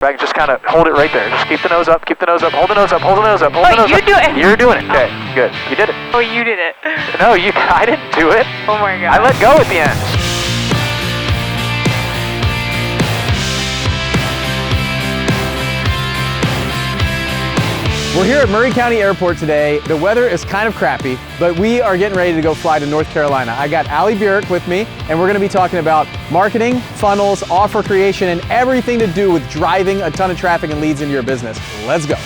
Back, just kind of hold it right there. Just keep the nose up, hold the nose up, hold the nose up, hold the nose up. You do it. You're doing it. Okay, good. You did it. Oh, you did it. No, I didn't do it. Oh my God. I let go at the end. We're here at Murray County Airport today. The weather is kind of crappy, but we are getting ready to go fly to North Carolina. I got Allie Bjerk with me, and we're gonna be talking about marketing, funnels, offer creation, and everything to do with driving a ton of traffic and leads into your business. Let's go.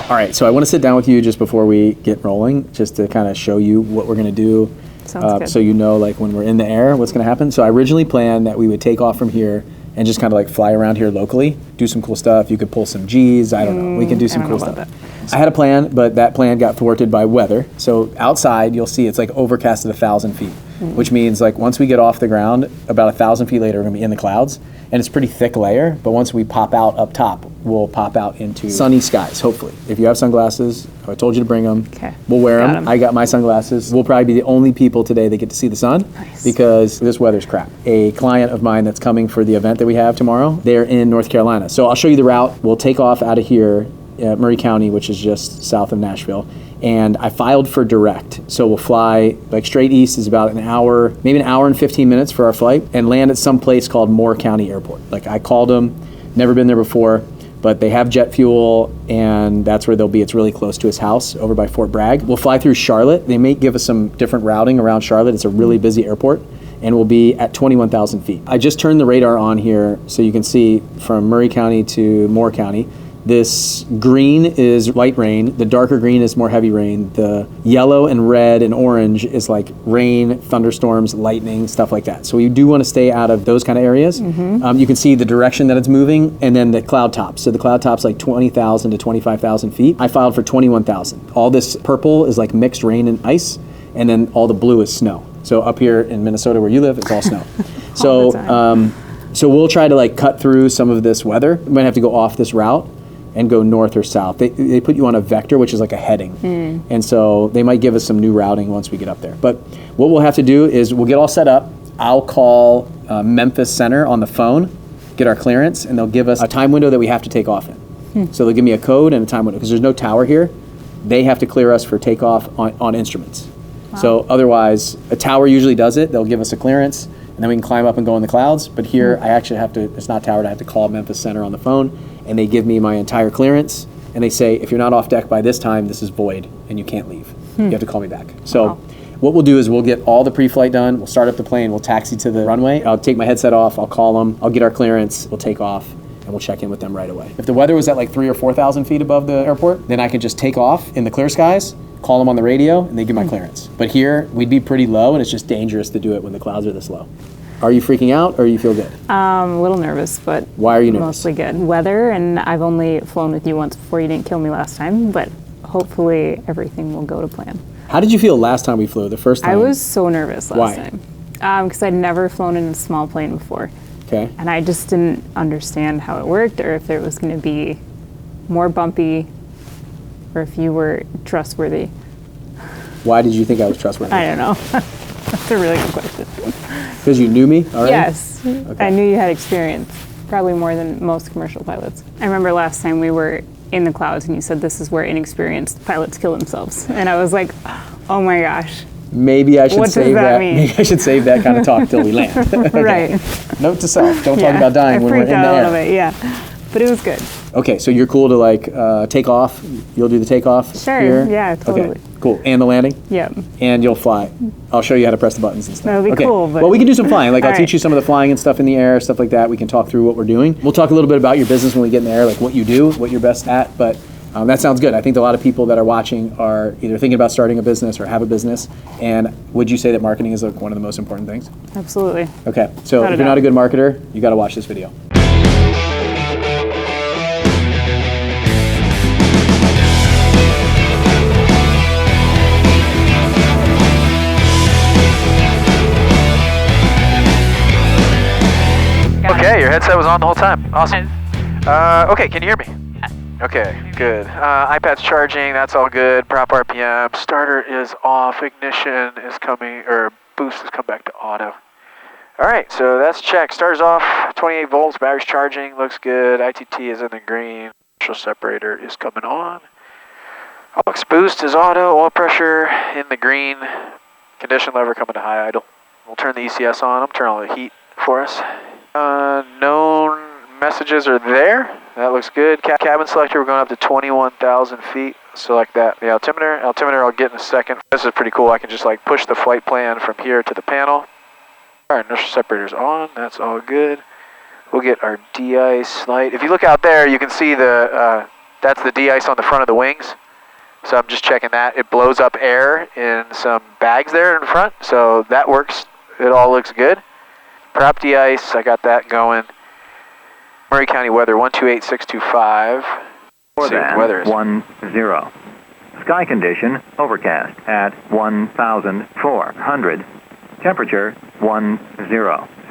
All right, so I wanna sit down with you just before we get rolling, just to kind of show you what we're gonna do. Sounds good. So you know, like when we're in the air, what's gonna happen. So I originally planned that we would take off from here and just kind of like fly around here locally, do some cool stuff. You could pull some G's, I don't know. We can do some cool stuff. I had a plan, but that plan got thwarted by weather. So outside, you'll see it's like overcast at 1,000 feet, which means like once we get off the ground, about 1,000 feet later, we're gonna be in the clouds. And it's a pretty thick layer, but once we pop out up top, we'll pop out into sunny skies, hopefully. If you have sunglasses, I told you to bring them. Okay. We'll wear them. I got my sunglasses. We'll probably be the only people today that get to see the sun because this weather's crap. A client of mine that's coming for the event that we have tomorrow, they're in North Carolina. So I'll show you the route. We'll take off out of here at Murray County, which is just south of Nashville. And I filed for direct. So we'll fly like straight east is about an hour, maybe an hour and 15 minutes for our flight, and land at some place called Moore County Airport. Like I called them, never been there before, but they have jet fuel and that's where they'll be. It's really close to his house over by Fort Bragg. We'll fly through Charlotte. They may give us some different routing around Charlotte. It's a really busy airport. And we'll be at 21,000 feet. I just turned the radar on here so you can see from Murray County to Moore County. This green is light rain, the darker green is more heavy rain, the yellow and red and orange is like rain, thunderstorms, lightning, stuff like that. So we do want to stay out of those kind of areas. You can see the direction that it's moving and then the cloud tops. So the cloud top's like 20,000 to 25,000 feet. I filed for 21,000. All this purple is like mixed rain and ice, and then all the blue is snow. So up here in Minnesota where you live, it's all snow. So we'll try to like cut through some of this weather. We might have to go off this route and go north or south. They put you on a vector, which is like a heading. And so they might give us some new routing once we get up there. But what we'll have to do is we'll get all set up. I'll call Memphis Center on the phone, get our clearance, and they'll give us a time window that we have to take off in. So they'll give me a code and a time window, because there's no tower here. They have to clear us for takeoff on instruments. Wow. So otherwise, a tower usually does it. They'll give us a clearance, and then we can climb up and go in the clouds. But here, I actually have to, it's not towered, I have to call Memphis Center on the phone, and they give me my entire clearance, and they say, if you're not off deck by this time, this is void, and you can't leave. You have to call me back. So what we'll do is we'll get all the pre-flight done, we'll start up the plane, we'll taxi to the runway, I'll take my headset off, I'll call them, I'll get our clearance, we'll take off, and we'll check in with them right away. If the weather was at like 3,000 or 4,000 feet above the airport, then I can just take off in the clear skies, call them on the radio, and they give my clearance. But here, we'd be pretty low, and it's just dangerous to do it when the clouds are this low. Are you freaking out, or you feel good? A little nervous, but why are you nervous? Mostly good. Weather, and I've only flown with you once before. You didn't kill me last time, but hopefully everything will go to plan. How did you feel last time we flew, the first time? I was so nervous last Why? time. Because I'd never flown in a small plane before. Okay. And I just didn't understand how it worked, or if it was going to be more bumpy, or if you were trustworthy. Why did you think I was trustworthy? I don't know. That's a really good question. Because you knew me already? Yes. Okay. I knew you had experience, probably more than most commercial pilots. I remember last time we were in the clouds and you said this is where inexperienced pilots kill themselves. And I was like, oh my gosh. Maybe I should what save does that that. mean? Maybe I should save that kind of talk till we land. Okay. Right. Note to self, don't talk about dying when we're in the air. I freaked out a little bit, yeah. But it was good. Okay, so you're cool to like take off. You'll do the takeoff here? Yeah, totally. Okay, cool. And the landing? Yep. And you'll fly. I'll show you how to press the buttons and stuff. That would be cool. But well, we can do some flying. Like I'll teach you some of the flying and stuff in the air, stuff like that. We can talk through what we're doing. We'll talk a little bit about your business when we get in the air, like what you do, what you're best at. But that sounds good. I think a lot of people that are watching are either thinking about starting a business or have a business. And would you say that marketing is like one of the most important things? Absolutely. Okay, so if you're not a good marketer, you got to watch this video. Okay, your headset was on the whole time. Awesome. Okay, can you hear me? Okay, good. iPad's charging, that's all good. Prop RPM. Starter is off. Ignition is coming, or boost has come back to auto. All right, so that's checked. Starters off, 28 volts, battery's charging, looks good. ITT is in the green. Partial separator is coming on. Aux boost is auto, oil pressure in the green. Condition lever coming to high idle. We'll turn the ECS on. I'm turning on the heat for us. Known messages are there. That looks good. Cabin selector, we're going up to 21,000 feet. Select that. The altimeter. Altimeter I'll get in a second. This is pretty cool. I can just like push the flight plan from here to the panel. All right, inertial separator's on. That's all good. We'll get our de-ice light. If you look out there, you can see that's the de-ice on the front of the wings. So I'm just checking that. It blows up air in some bags there in front, so that works. It all looks good. Prop de-ice, I got that going. Murray County weather, 128625. More See what the than weather is. 10. Sky condition, overcast at 1,400. Temperature, 10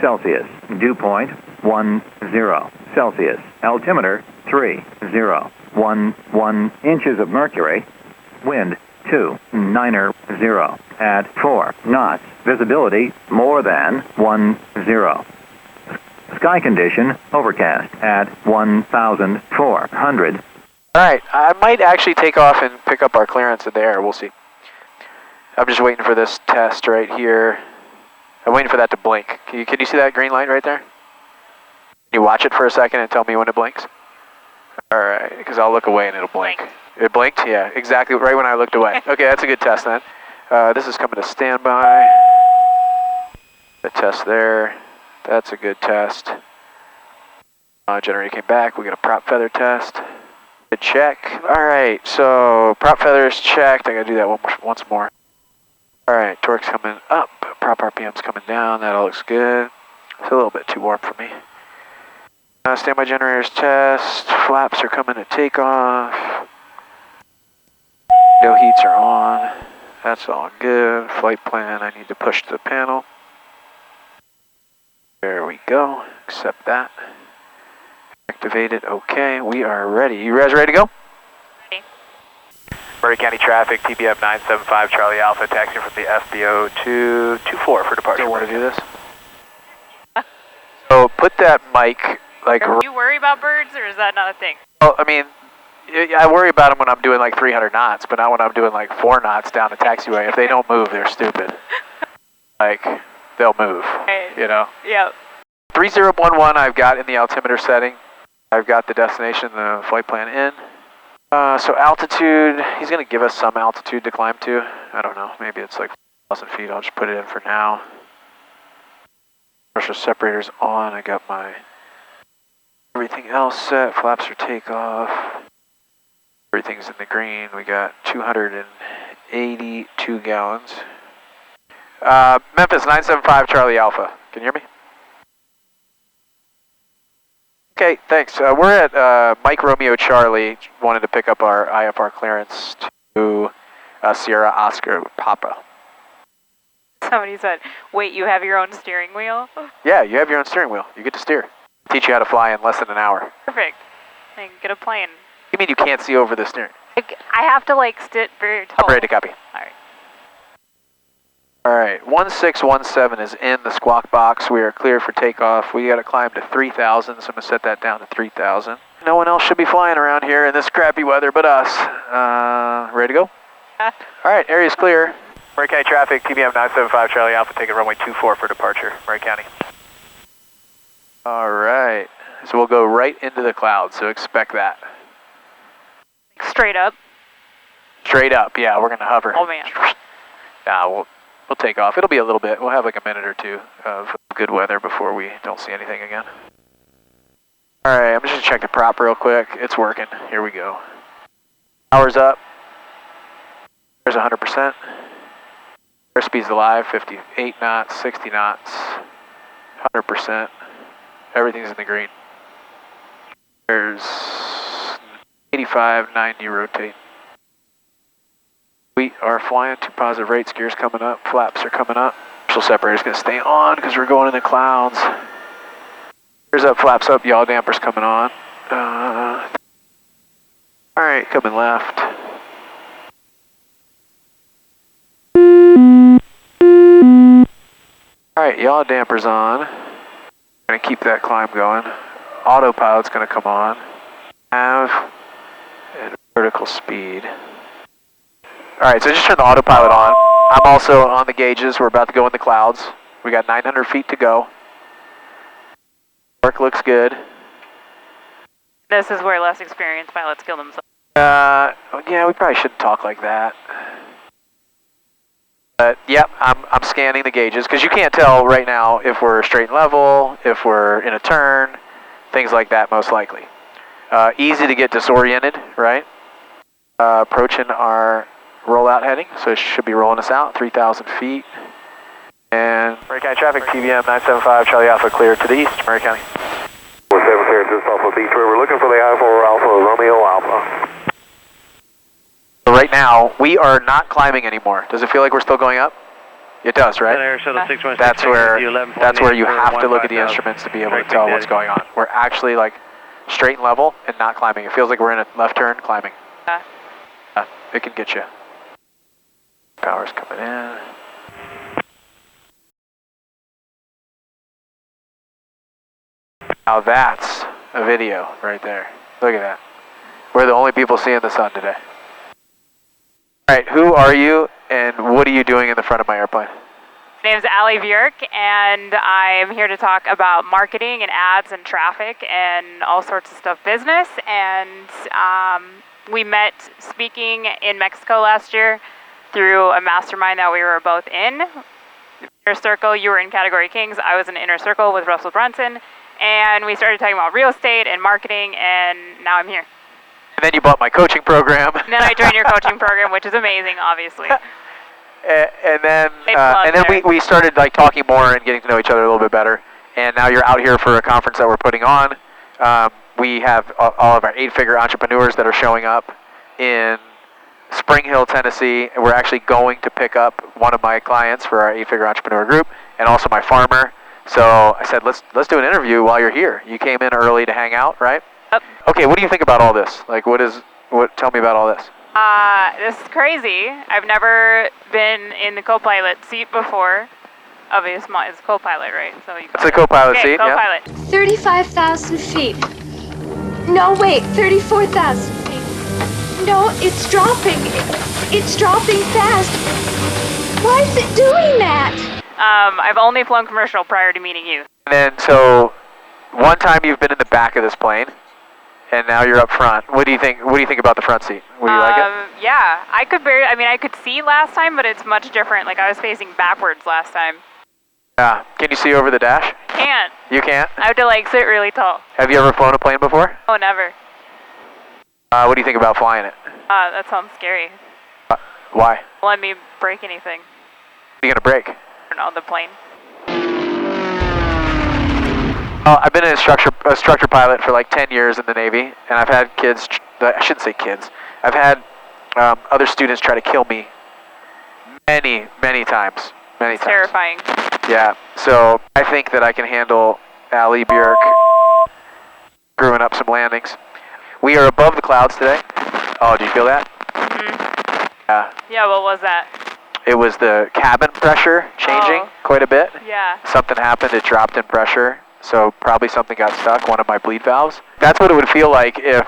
Celsius. Dew point, 10 Celsius. Altimeter, 30. 1 inches of mercury. Wind, 290 at 4 knots. Visibility, more than 10. Sky condition, overcast at 1,400. All right, I might actually take off and pick up our clearance in the air. We'll see. I'm just waiting for this test right here. I'm waiting for that to blink. Can you see that green light right there? Can you watch it for a second and tell me when it blinks? All right, because I'll look away and it'll blink. It blinked? Yeah, exactly right when I looked away. Okay, that's a good test then. This is coming to standby. The test there. That's a good test. Generator came back. We got a prop feather test. Good check. All right, so prop feather is checked. I got to do that once more. All right, torque's coming up. Prop RPM's coming down. That all looks good. It's a little bit too warm for me. Standby generators test. Flaps are coming to takeoff. No heats are on. That's all good. Flight plan, I need to push to the panel. There we go. Accept that. Activate it. Okay, we are ready. You guys ready to go? Ready. Murray County traffic, TBM 975 Charlie Alpha, taxiing from the FBO to 24 for departure. Want to do this? So put that mic like. Do you worry about birds, or is that not a thing? Well, I mean, I worry about them when I'm doing like 300 knots, but not when I'm doing like 4 knots down the taxiway. If they don't move, they're stupid. Like, they'll move, you know? Yep. 3011 I've got in the altimeter setting. I've got the destination, the flight plan in. So altitude, he's going to give us some altitude to climb to. I don't know, maybe it's like 1,000 feet. I'll just put it in for now. Pressure separator's on. I got my everything else set. Flaps for takeoff. Everything's in the green. We got 282 gallons. Memphis 975 Charlie Alpha. Can you hear me? Okay, thanks. We're at Mike Romeo Charlie. Wanted to pick up our IFR clearance to Sierra Oscar Papa. Somebody said, wait, you have your own steering wheel? Yeah, you have your own steering wheel. You get to steer. Teach you how to fly in less than an hour. Perfect. I can get a plane. You mean you can't see over the steering? I have to like sit very tall. I'm ready to copy. Alright. Alright, 1617 is in the squawk box. We are clear for takeoff. We got to climb to 3,000, so I'm going to set that down to 3,000. No one else should be flying around here in this crappy weather but us. Ready to go? Alright, area's clear. Murray County traffic, TBM 975 Charlie Alpha, taking runway 24 for departure, Murray County. Alright, so we'll go right into the clouds, so expect that. Straight up? Straight up, yeah, we're going to hover. Oh man. Nah, we'll take off. It'll be a little bit. We'll have like a minute or two of good weather before we don't see anything again. Alright, I'm just going to check the prop real quick. It's working. Here we go. Power's up. There's 100%. Airspeed's alive, 58 knots, 60 knots, 100%. Everything's in the green. There's 85, 90 rotate. We are flying to positive rates, gears coming up, flaps are coming up. Partial separator's going to stay on because we're going in the clouds. Gears up, flaps up, yaw damper's coming on. Alright, coming left. Alright, yaw dampers on. Gonna keep that climb going. Autopilot's gonna come on. Nav and vertical speed. Alright, so just turn the autopilot on. I'm also on the gauges. We're about to go in the clouds. We got 900 feet to go. Work looks good. This is where less experienced pilots kill themselves. Yeah, we probably shouldn't talk like that. But yep, I'm scanning the gauges because you can't tell right now if we're straight and level, if we're in a turn, things like that most likely. Easy to get disoriented, right? Approaching our rollout heading, so it should be rolling us out 3,000 feet. And Murray County traffic, TBM 975, Charlie Alpha clear to the east, Murray County. 47 clear to the south of Beach. We're looking for the Alpha Romeo Alpha. Right now, we are not climbing anymore. Does it feel like we're still going up? It does, right? That's where you have to look at the instruments to be able to tell what's going on. We're actually like straight and level and not climbing. It feels like we're in a left turn climbing. It can get you. Power's coming in. Now that's a video right there. Look at that. We're the only people seeing the sun today. Alright, who are you and what are you doing in the front of my airplane? My name's Allie Bjerk, and I'm here to talk about marketing and ads and traffic and all sorts of stuff business. And we met speaking in Mexico last year through a mastermind that we were both in. Inner Circle, you were in Category Kings, I was in Inner Circle with Russell Brunson. And we started talking about real estate and marketing, and now I'm here. And then you bought my coaching program. And then I joined your coaching program, which is amazing, obviously. And then we started like talking more and getting to know each other a little bit better. And now you're out here for a conference that we're putting on. We have all of our 8-figure entrepreneurs that are showing up in Spring Hill, Tennessee. And we're actually going to pick up one of my clients for our 8-figure entrepreneur group, and also my farmer. So I said, let's do an interview while you're here. You came in early to hang out, right? Yep. Okay, what do you think about all this? Like, tell me about all this. This is crazy. I've never been in the co-pilot seat before. Obviously, it's co-pilot, right? So it's a co-pilot seat, co-pilot. Yeah. 35,000 feet. No, wait, 34,000 feet. No, it's dropping. It's dropping fast. Why is it doing that? I've only flown commercial prior to meeting you. And then, so, one time you've been in the back of this plane, and now you're up front. What do you think about the front seat? Would you like it? Yeah, I could see last time, but it's much different. Like, I was facing backwards last time. Yeah. Can you see over the dash? Can't. You can't? I have to, like, sit really tall. Have you ever flown a plane before? Oh, never. What do you think about flying it? That sounds scary. Why? Let me break anything. What are you going to break? On the plane. I've been a structure pilot for like 10 years in the Navy, and I've had kids, I shouldn't say kids, I've had other students try to kill me many times. Many times. Terrifying. Yeah, so I think that I can handle Allie Bjerk screwing up some landings. We are above the clouds today. Oh, do you feel that? Mm-hmm. Yeah, what was that? It was the cabin pressure changing quite a bit. Yeah. Something happened, it dropped in pressure, so probably something got stuck, one of my bleed valves. That's what it would feel like if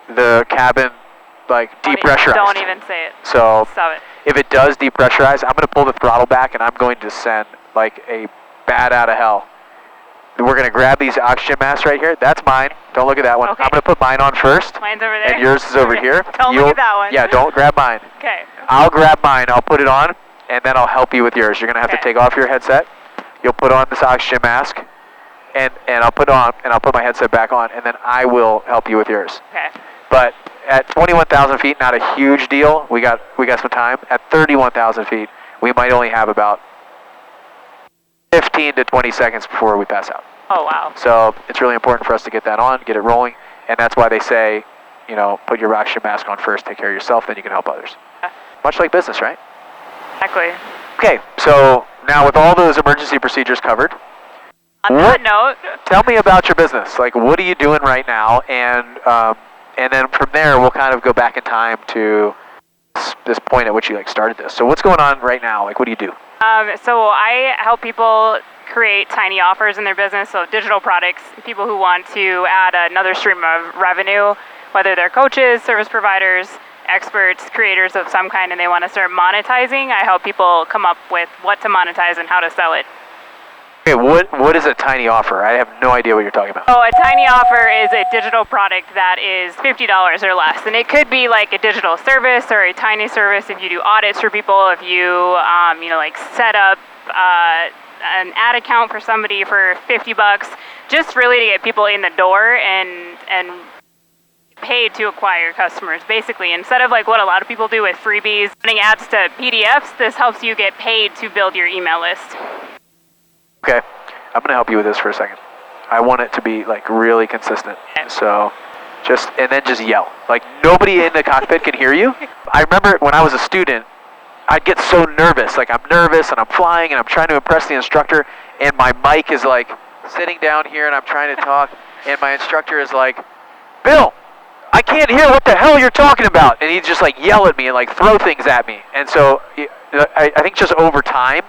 the cabin, like, depressurized. Don't even say it. So, stop it. If it does depressurize, I'm going to pull the throttle back and I'm going to send, like, a bat out of hell. We're going to grab these oxygen masks right here. That's mine. Don't look at that one. Okay. I'm going to put mine on first. Mine's over there. And yours is over here. Don't look at that one. Yeah, don't grab mine. Okay. I'll grab mine, I'll put it on, and then I'll help you with yours. You're going to have to take off your headset. You'll put on this oxygen mask, and I'll put my headset back on, and then I will help you with yours. Okay. But at 21,000 feet, not a huge deal. We got some time. At 31,000 feet, we might only have about 15 to 20 seconds before we pass out. Oh, wow. So it's really important for us to get that on, get it rolling, and that's why they say, put your oxygen mask on first, take care of yourself, then you can help others. Much like business, right? Exactly. Okay, so now with all those emergency procedures covered, on that note, tell me about your business. Like, what are you doing right now? And then from there, we'll kind of go back in time to this point at which you started this. So what's going on right now? Like, what do you do? So I help people create tiny offers in their business, so digital products, people who want to add another stream of revenue, whether they're coaches, service providers, experts, creators of some kind, and they want to start monetizing. I help people come up with what to monetize and how to sell it. Okay, what is a tiny offer? I have no idea what you're talking about. Oh, a tiny offer is a digital product that is $50 or less, and it could be like a digital service or a tiny service if you do audits for people, if you, like set up an ad account for somebody for $50, just really to get people in the door and paid to acquire customers. Basically, instead of like what a lot of people do with freebies, sending ads to PDFs, this helps you get paid to build your email list. Okay, I'm going to help you with this for a second. I want it to be like really consistent. So just yell. Like nobody in the cockpit can hear you. I remember when I was a student, I'd get so nervous. Like I'm nervous and I'm flying and I'm trying to impress the instructor, and my mic is like sitting down here and I'm trying to talk, and my instructor is like, Bill, I can't hear what the hell you're talking about. And he'd just like yell at me and like throw things at me. And so I think just over time,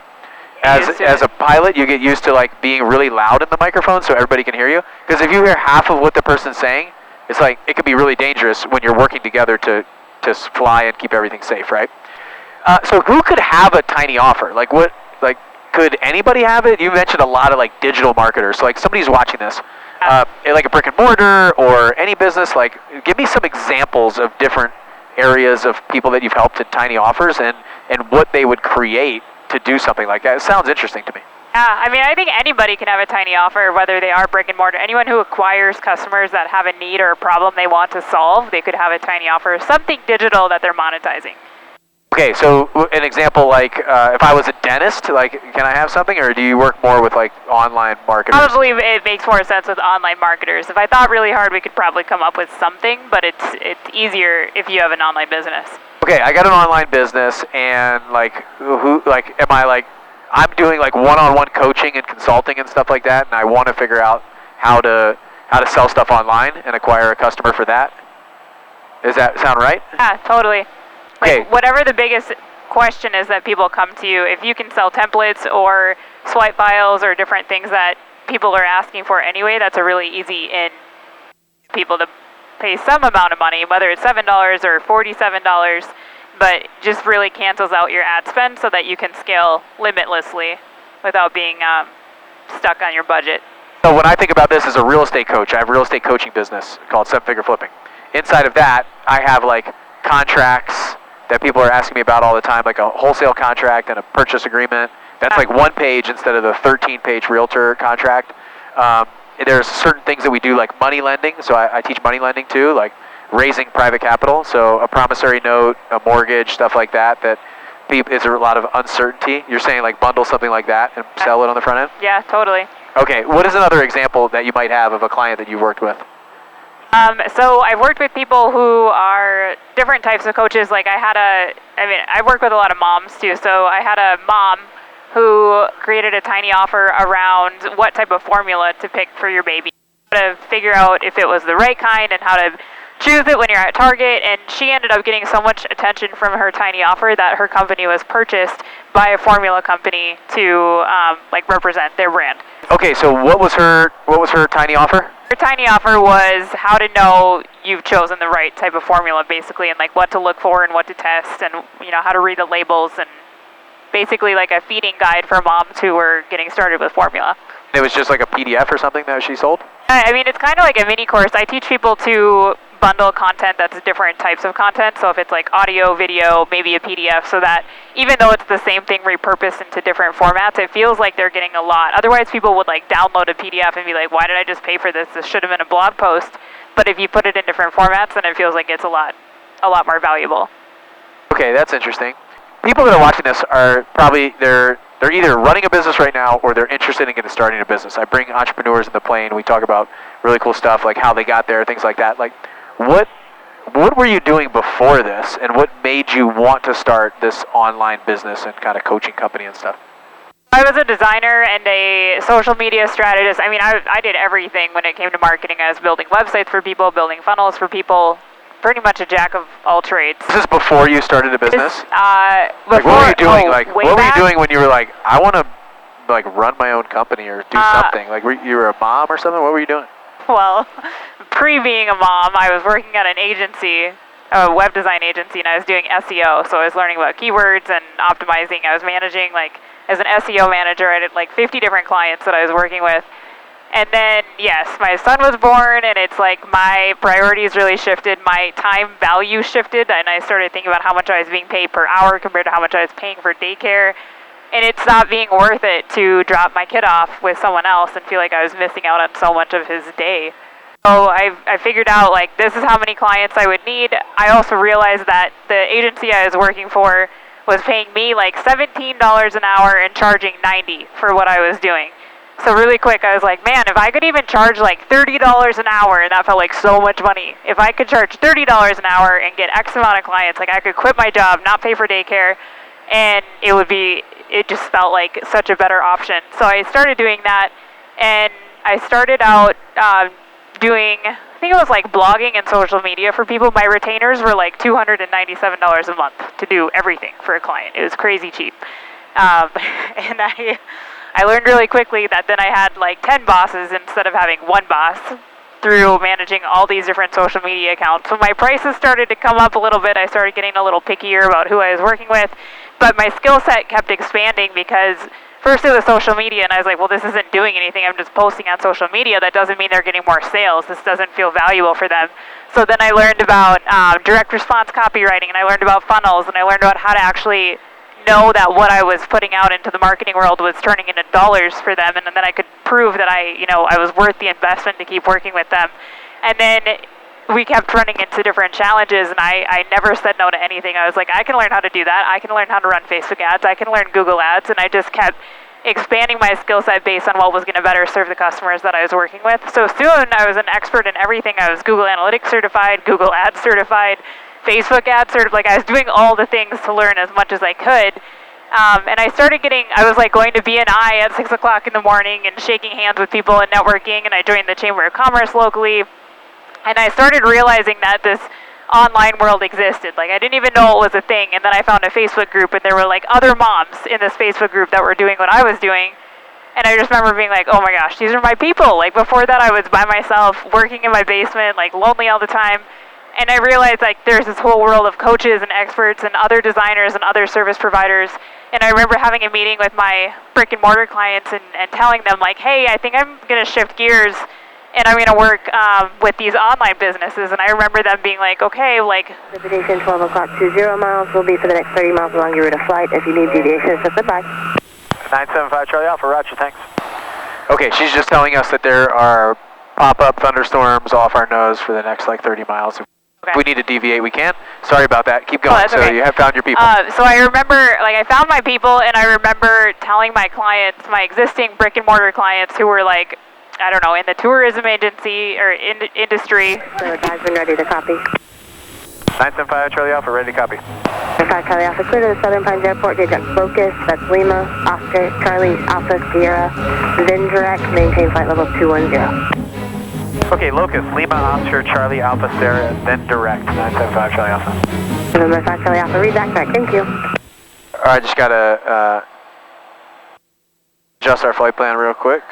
as a pilot, you get used to like being really loud in the microphone so everybody can hear you. Because if you hear half of what the person's saying, it's like it could be really dangerous when you're working together to fly and keep everything safe, right? So who could have a tiny offer? Like what? Like could anybody have it? You mentioned a lot of like digital marketers. So like somebody's watching this, like a brick and mortar or any business. Like give me some examples of different areas of people that you've helped in tiny offers and what they would create to do something like that. It sounds interesting to me. Yeah, I mean, I think anybody can have a tiny offer, whether they are brick and mortar. Anyone who acquires customers that have a need or a problem they want to solve, they could have a tiny offer, something digital that they're monetizing. Okay, so an example, like if I was a dentist, like can I have something, or do you work more with like online marketers? Probably it makes more sense with online marketers. If I thought really hard, we could probably come up with something, but it's easier if you have an online business. Okay, I got an online business, and I'm doing like one-on-one coaching and consulting and stuff like that, and I want to figure out how to sell stuff online and acquire a customer for that. Does that sound right? Yeah, totally. Okay. Like, whatever the biggest question is that people come to you, if you can sell templates or swipe files or different things that people are asking for anyway, that's a really easy in people to pay some amount of money, whether it's $7 or $47, but just really cancels out your ad spend so that you can scale limitlessly without being stuck on your budget. So when I think about this as a real estate coach, I have a real estate coaching business called 7-Figure Flipping. Inside of that, I have like contracts that people are asking me about all the time, like a wholesale contract and a purchase agreement. That's like one page instead of the 13-page realtor contract. There's certain things that we do, like money lending. So I teach money lending too, like raising private capital. So a promissory note, a mortgage, stuff like that. That is a lot of uncertainty. You're saying like bundle something like that and sell it on the front end? Yeah, totally. Okay, what is another example that you might have of a client that you've worked with? So I've worked with people who are different types of coaches. Like I work with a lot of moms too. So I had a mom who created a tiny offer around what type of formula to pick for your baby, how to figure out if it was the right kind and how to choose it when you're at Target. And she ended up getting so much attention from her tiny offer that her company was purchased by a formula company to represent their brand. Okay, so what was her tiny offer? Her tiny offer was how to know you've chosen the right type of formula, basically, and like what to look for and what to test, and how to read the labels, and basically like a feeding guide for moms who were getting started with formula. It was just like a PDF or something that she sold? I mean, it's kind of like a mini course. I teach people to bundle content that's different types of content. So if it's like audio, video, maybe a PDF, so that even though it's the same thing repurposed into different formats, it feels like they're getting a lot. Otherwise, people would like download a PDF and be like, why did I just pay for this? This should have been a blog post. But if you put it in different formats, then it feels like it's a lot more valuable. Okay, that's interesting. People that are watching this are probably, they're either running a business right now or they're interested in starting a business. I bring entrepreneurs in the plane. We talk about really cool stuff like how they got there, things like that. Like, what were you doing before this, and what made you want to start this online business and kind of coaching company and stuff? I was a designer and a social media strategist. I mean, I did everything when it came to marketing. I was building websites for people, building funnels for people, pretty much a jack of all trades. This is before you started a business? Before, like, what were you doing? What were you back? doing when you were like, I want to like run my own company or do something? Like, you were a mom or something? What were you doing? Well, pre-being a mom, I was working at an agency, a web design agency, and I was doing SEO. So I was learning about keywords and optimizing. I was managing, like, as an SEO manager, I had like 50 different clients that I was working with. And then, yes, my son was born, and it's like my priorities really shifted. My time value shifted, and I started thinking about how much I was being paid per hour compared to how much I was paying for daycare. And it stopped being worth it to drop my kid off with someone else and feel like I was missing out on so much of his day. So I figured out, like, this is how many clients I would need. I also realized that the agency I was working for was paying me like $17 an hour and charging $90 for what I was doing. So really quick, I was like, man, if I could even charge like $30 an hour, and that felt like so much money. If I could charge $30 an hour and get X amount of clients, like I could quit my job, not pay for daycare, and it just felt like such a better option. So I started doing that, and I started out doing, I think it was like blogging and social media for people. My retainers were like $297 a month to do everything for a client. It was crazy cheap. And I learned really quickly that then I had like 10 bosses instead of having one boss through managing all these different social media accounts. So my prices started to come up a little bit. I started getting a little pickier about who I was working with, but my skill set kept expanding because first it was social media, and I was like, well, this isn't doing anything. I'm just posting on social media. That doesn't mean they're getting more sales. This doesn't feel valuable for them. So then I learned about direct response copywriting, and I learned about funnels, and I learned about how to actually know that what I was putting out into the marketing world was turning into dollars for them, and then I could prove that I was worth the investment to keep working with them. And then we kept running into different challenges, and I never said no to anything. I was like, I can learn how to do that. I can learn how to run Facebook ads. I can learn Google ads, and I just kept expanding my skill set based on what was going to better serve the customers that I was working with. So soon I was an expert in everything. I was Google Analytics certified, Google Ads certified, Facebook ads certified. Like, I was doing all the things to learn as much as I could. And I started I was like going to BNI at 6 o'clock in the morning and shaking hands with people and networking, and I joined the Chamber of Commerce locally. And I started realizing that this online world existed. Like, I didn't even know it was a thing. And then I found a Facebook group, and there were like other moms in this Facebook group that were doing what I was doing. And I just remember being like, oh my gosh, these are my people. Like, before that I was by myself, working in my basement, like lonely all the time. And I realized like there's this whole world of coaches and experts and other designers and other service providers. And I remember having a meeting with my brick and mortar clients and telling them like, hey, I think I'm going to shift gears and I'm going to work with these online businesses. And I remember them being like, okay, like... Deviation 12 o'clock 20 miles will be for the next 30 miles along your route of flight. If you need deviation, just goodbye. 975 Charlie Alpha, roger, thanks. Okay, she's just telling us that there are pop-up thunderstorms off our nose for the next like 30 miles. Okay. If we need to deviate, we can. Sorry about that. Keep going. Oh, so okay. you have found your people. So I remember, like, I found my people, and I remember telling my clients, my existing brick and mortar clients who were like, I don't know, in the tourism agency or industry. So guys, when ready to copy. 975 Charlie Alpha, ready to copy. 5 Charlie Alpha, clear to the Southern Pines Airport, gauge at Focus, that's Lima, Oscar, Charlie, Alpha, Sierra, then direct, maintain flight level 210. Okay, Locus, Lima, Oscar, Charlie, Alpha, Sierra, then direct, 975 Charlie Alpha. November 5 Charlie Alpha, read back track, thank you. Alright, just gotta adjust our flight plan real quick.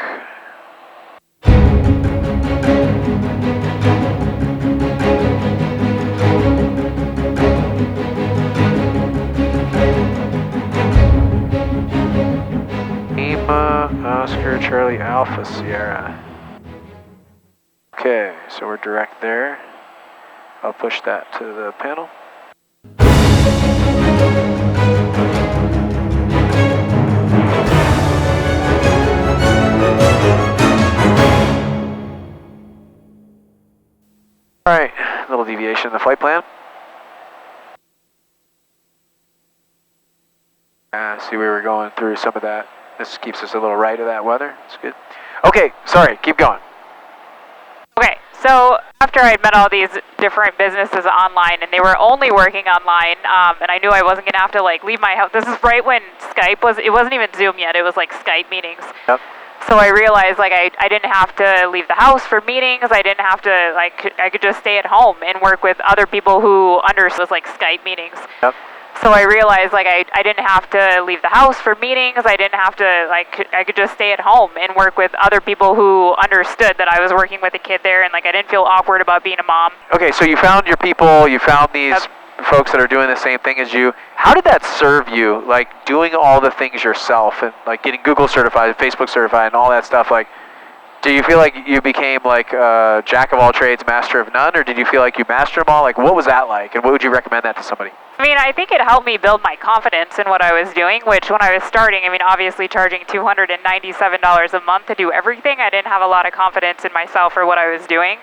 Lima, Oscar, Charlie, Alpha, Sierra. Okay, so we're direct there. I'll push that to the panel. Alright, a little deviation in the flight plan. See, we were going through some of that. This keeps us a little right of that weather. It's good. Okay, sorry, keep going. Okay, so after I'd met all these different businesses online, and they were only working online, and I knew I wasn't gonna have to like leave my house. This is right when Skype it wasn't even Zoom yet. It was like Skype meetings. Yep. So I realized like I didn't have to leave the house for meetings. I didn't have to I could just stay at home and work with other people who understood like Skype meetings. Yep. So I realized like I didn't have to leave the house for meetings. I didn't have to I could just stay at home and work with other people who understood that I was working with a kid there, and like I didn't feel awkward about being a mom. Okay, so you found your people, you found these folks that are doing the same thing as you. How did that serve you, like doing all the things yourself and like getting Google certified, Facebook certified, and all that stuff? Like, do you feel like you became like a jack of all trades, master of none, or did you feel like you mastered them all? Like, what was that like, and what would you recommend that to somebody? I mean, I think it helped me build my confidence in what I was doing, which when I was starting, I mean, obviously charging $297 a month to do everything, I didn't have a lot of confidence in myself or what I was doing.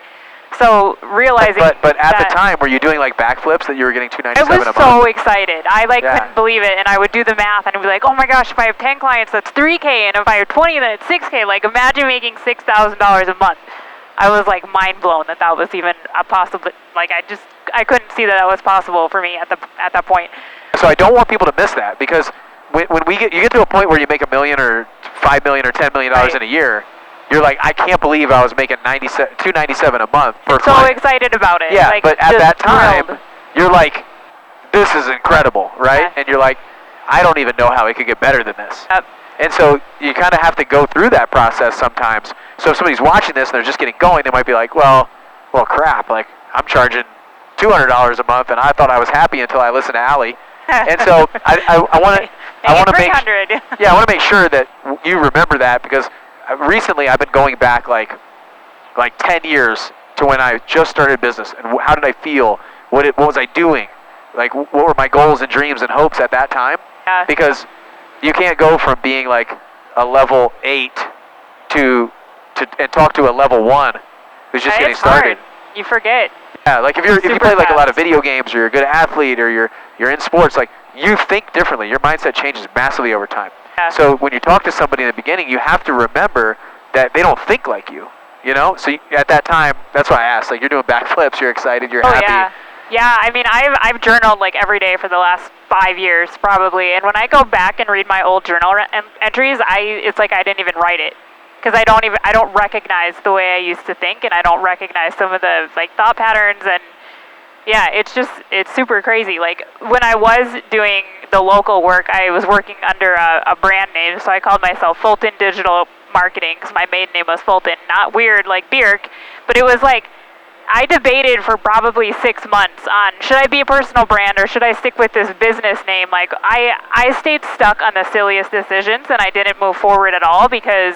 So realizing but at the time, were you doing like backflips that you were getting $297 a month? I was so excited. I couldn't believe it, and I would do the math and I'd be like, oh my gosh, if I have 10 clients, that's $3K, and if I have 20, then it's $6K. Like, imagine making $6,000 a month. I was like mind blown that was even a possible. Like, I couldn't see that was possible for me at that point. So I don't want people to miss that, because when you get to a point where you make $1 million or $5 million or $10 million in a year, you're like, I can't believe I was making $297 a month per client. So excited about it. Yeah, like, but at that time, thrilled. you're like, this is incredible, right? Yeah. And you're like, I don't even know how it could get better than this. Yep. And so you kind of have to go through that process sometimes. So if somebody's watching this and they're just getting going, they might be like, well, crap, like I'm charging $200 a month, and I thought I was happy until I listened to Allie. And so I want to make sure that you remember that, because recently I've been going back like 10 years to when I just started business, and how did I feel? What was I doing? Like, what were my goals and dreams and hopes at that time? Yeah. Because you can't go from being like a level 8 and talk to a level 1 who's just getting started. Hard. You forget. Yeah, like if you play like a lot of video games, or you're a good athlete, or you're in sports, like you think differently. Your mindset changes massively over time. Yeah. So when you talk to somebody in the beginning, you have to remember that they don't think like you. You know, so at that time, that's why I asked. Like, you're doing backflips, you're excited, you're happy. Yeah. I mean, I've journaled like every day for the last 5 years probably, and when I go back and read my old journal entries, it's like I didn't even write it, because I don't recognize the way I used to think, and I don't recognize some of the like thought patterns, and yeah, it's super crazy. Like, when I was doing the local work, I was working under a brand name, so I called myself Fulton Digital Marketing, because my maiden name was Fulton, not weird like Bjerk, but it was like, I debated for probably 6 months on, should I be a personal brand or should I stick with this business name? Like, I stayed stuck on the silliest decisions, and I didn't move forward at all because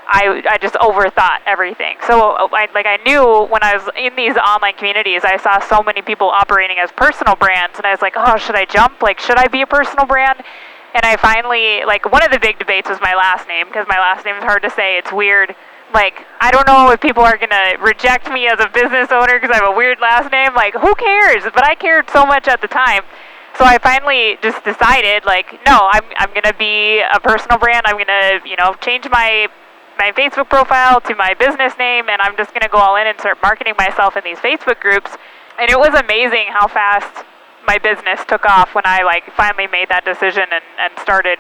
I just overthought everything. So I knew when I was in these online communities, I saw so many people operating as personal brands, and I was like, oh, should I jump? Like, should I be a personal brand? And I finally, like, one of the big debates was my last name, because my last name is hard to say. It's weird. Like, I don't know if people are going to reject me as a business owner because I have a weird last name. Like, who cares? But I cared so much at the time. So I finally just decided, like, no, I'm going to be a personal brand. I'm going to, change my Facebook profile to my business name, and I'm just going to go all in and start marketing myself in these Facebook groups. And it was amazing how fast my business took off when I, like, finally made that decision and started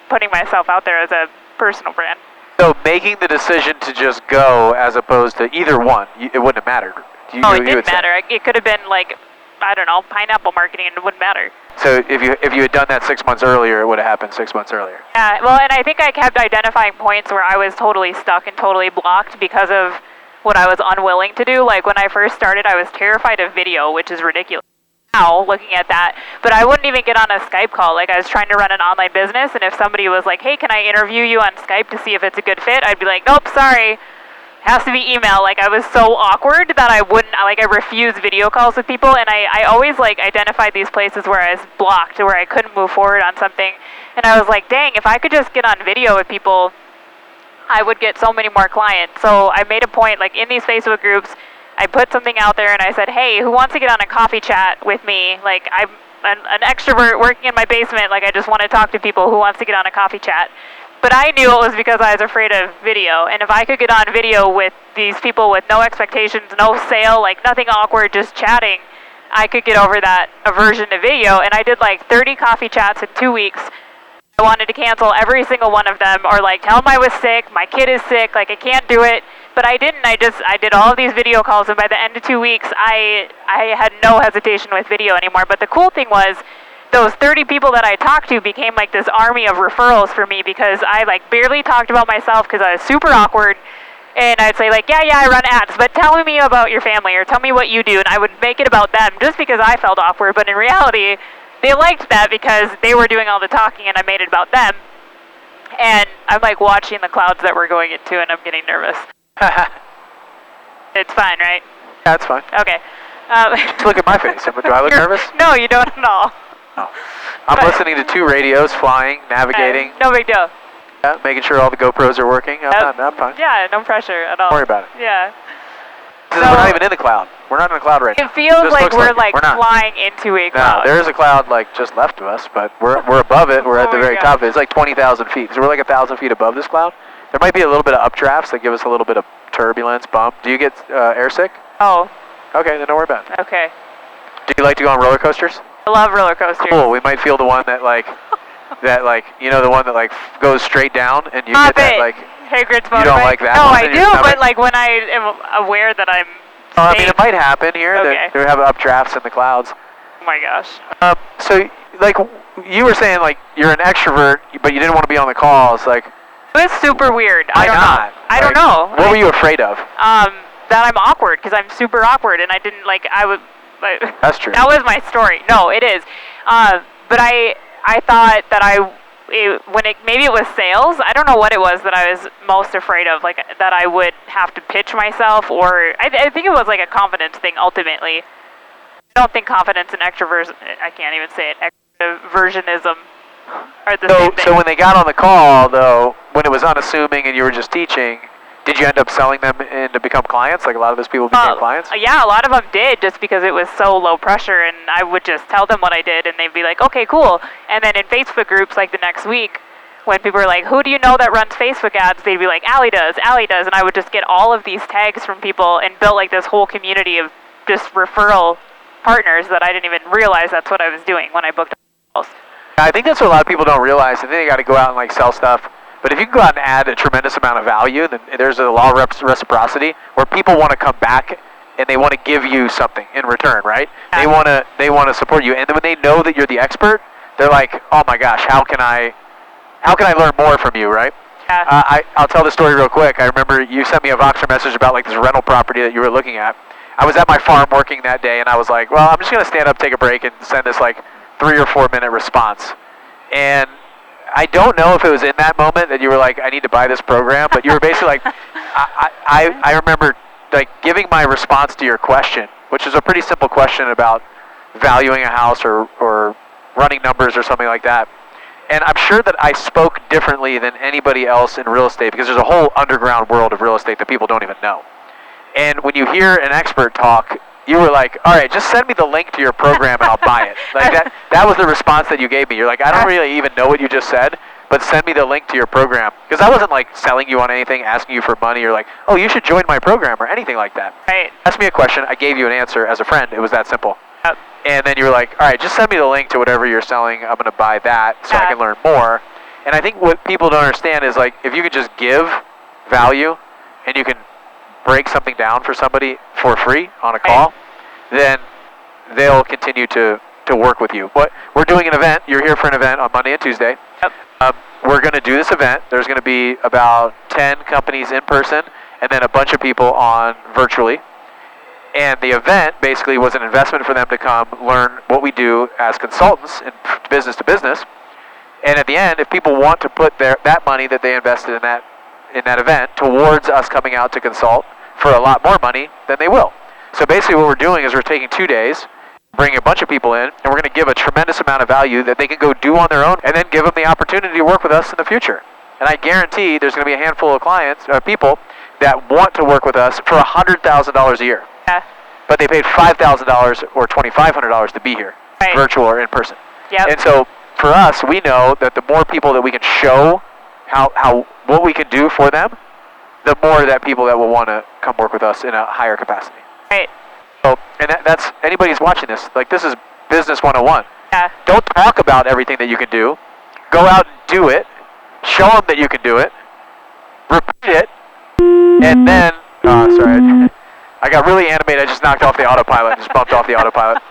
putting myself out there as a personal brand. So making the decision to just go as opposed to either one, it wouldn't have mattered. It didn't matter. It could have been like, I don't know, pineapple marketing, and it wouldn't matter. So if you had done that 6 months earlier, it would have happened 6 months earlier. Yeah, well, and I think I kept identifying points where I was totally stuck and totally blocked because of what I was unwilling to do. Like, when I first started, I was terrified of video, which is ridiculous now looking at that, but I wouldn't even get on a Skype call. Like, I was trying to run an online business, and if somebody was like, hey, can I interview you on Skype to see if it's a good fit, I'd be like, nope, sorry, it has to be email. Like, I was so awkward that I refused video calls with people, and I always like identified these places where I was blocked, where I couldn't move forward on something, and I was like, dang, if I could just get on video with people, I would get so many more clients. So I made a point, like, in these Facebook groups, I put something out there and I said, hey, who wants to get on a coffee chat with me? Like, I'm an extrovert working in my basement. Like, I just want to talk to people. Who wants to get on a coffee chat? But I knew it was because I was afraid of video. And if I could get on video with these people with no expectations, no sale, like nothing awkward, just chatting, I could get over that aversion to video. And I did like 30 coffee chats in 2 weeks. I wanted to cancel every single one of them, or like tell them I was sick, my kid is sick, like I can't do it. But I didn't. I did all of these video calls, and by the end of 2 weeks, I had no hesitation with video anymore. But the cool thing was, those 30 people that I talked to became like this army of referrals for me, because I like barely talked about myself because I was super awkward. And I'd say like, yeah, I run ads, but tell me about your family, or tell me what you do. And I would make it about them just because I felt awkward. But in reality, they liked that because they were doing all the talking and I made it about them. And I'm like watching the clouds that we're going into, and I'm getting nervous. It's fine, right? Yeah, it's fine. Okay. Just look at my face. Do I look nervous? No, you don't at all. Oh. I'm listening to 2 radios, flying, navigating. No big deal. Yeah, making sure all the GoPros are working. I'm fine. Yeah, no pressure at all. Don't worry about it. Yeah. We're not even in the cloud. We're not in the cloud right now. It feels like we're flying into a cloud. No, there is a cloud like just left of us, but we're above it. We're at the very top of it. It's like 20,000 feet. So we're like 1,000 feet above this cloud. There might be a little bit of updrafts that give us a little bit of turbulence, bump. Do you get airsick? Oh. Okay, then don't worry about it. Okay. Do you like to go on roller coasters? I love roller coasters. Cool. We might feel the one that like, the one that like goes straight down, and you get that like. Hagrid's motorbike. You don't like that? No, I do, but like when I am aware that I'm. I mean, it might happen here. Okay. They have updrafts in the clouds. Oh my gosh. So like you were saying, like you're an extrovert, but you didn't want to be on the calls, like. It was super weird. Why not? I don't know. What were you afraid of? That I'm awkward, because I'm super awkward, and I didn't like. That's true. That was my story. No, it is. But I thought that maybe it was sales. I don't know what it was that I was most afraid of, like that I would have to pitch myself, or I think it was like a confidence thing ultimately. I don't think confidence and extroversion, I can't even say it, extroversionism are the same thing. So when they got on the call, though, when it was unassuming and you were just teaching, did you end up selling them in to become clients? Like a lot of those people became clients? Yeah, a lot of them did, just because it was so low pressure, and I would just tell them what I did, and they'd be like, okay, cool. And then in Facebook groups, like the next week, when people were like, who do you know that runs Facebook ads? They'd be like, Allie does, and I would just get all of these tags from people and built like this whole community of just referral partners that I didn't even realize that's what I was doing when I booked calls. I think that's what a lot of people don't realize. I think they got to go out and like sell stuff. But if you can go out and add a tremendous amount of value, then there's a law of reciprocity where people want to come back and they want to give you something in return, right? Yeah. They want to support you, and then when they know that you're the expert, they're like, oh my gosh, how can I learn more from you, right? Yeah. I'll tell the story real quick. I remember you sent me a Voxer message about like this rental property that you were looking at. I was at my farm working that day, and I was like, well, I'm just going to stand up, take a break, and send this like 3 or 4 minute response. And I don't know if it was in that moment that you were like, I need to buy this program, but you were basically like, I remember like giving my response to your question, which is a pretty simple question about valuing a house or running numbers or something like that. And I'm sure that I spoke differently than anybody else in real estate, because there's a whole underground world of real estate that people don't even know. And when you hear an expert talk, you were like, all right, just send me the link to your program and I'll buy it. Like that was the response that you gave me. You're like, I don't really even know what you just said, but send me the link to your program. Because I wasn't like selling you on anything, asking you for money, or like, oh, you should join my program or anything like that. Right. Ask me a question, I gave you an answer as a friend. It was that simple. Yep. And then you were like, all right, just send me the link to whatever you're selling. I'm going to buy that so I can learn more. And I think what people don't understand is like, if you could just give value and you can break something down for somebody for free on a call, then they'll continue to work with you. But we're doing an event. You're here for an event on Monday and Tuesday. Yep. We're going to do this event. There's going to be about 10 companies in person and then a bunch of people on virtually. And the event basically was an investment for them to come learn what we do as consultants in business to business. And at the end, if people want to put that money that they invested in that event towards us coming out to consult for a lot more money, then they will. So basically what we're doing is we're taking 2 days, bringing a bunch of people in, and we're going to give a tremendous amount of value that they can go do on their own, and then give them the opportunity to work with us in the future. And I guarantee there's going to be a handful of people that want to work with us for $100,000 a year. Yeah. But they paid $5,000 or $2,500 to be here, virtual or in person. Yep. And so for us, we know that the more people that we can show what we can do for them, the more that people that will want to come work with us in a higher capacity. Right. So, and that's anybody who's watching this, like this is business 101. Yeah. Don't talk about everything that you can do. Go out and do it, show them that you can do it, repeat it, and then, sorry, I got really animated. I just knocked off the autopilot, just bumped off the autopilot.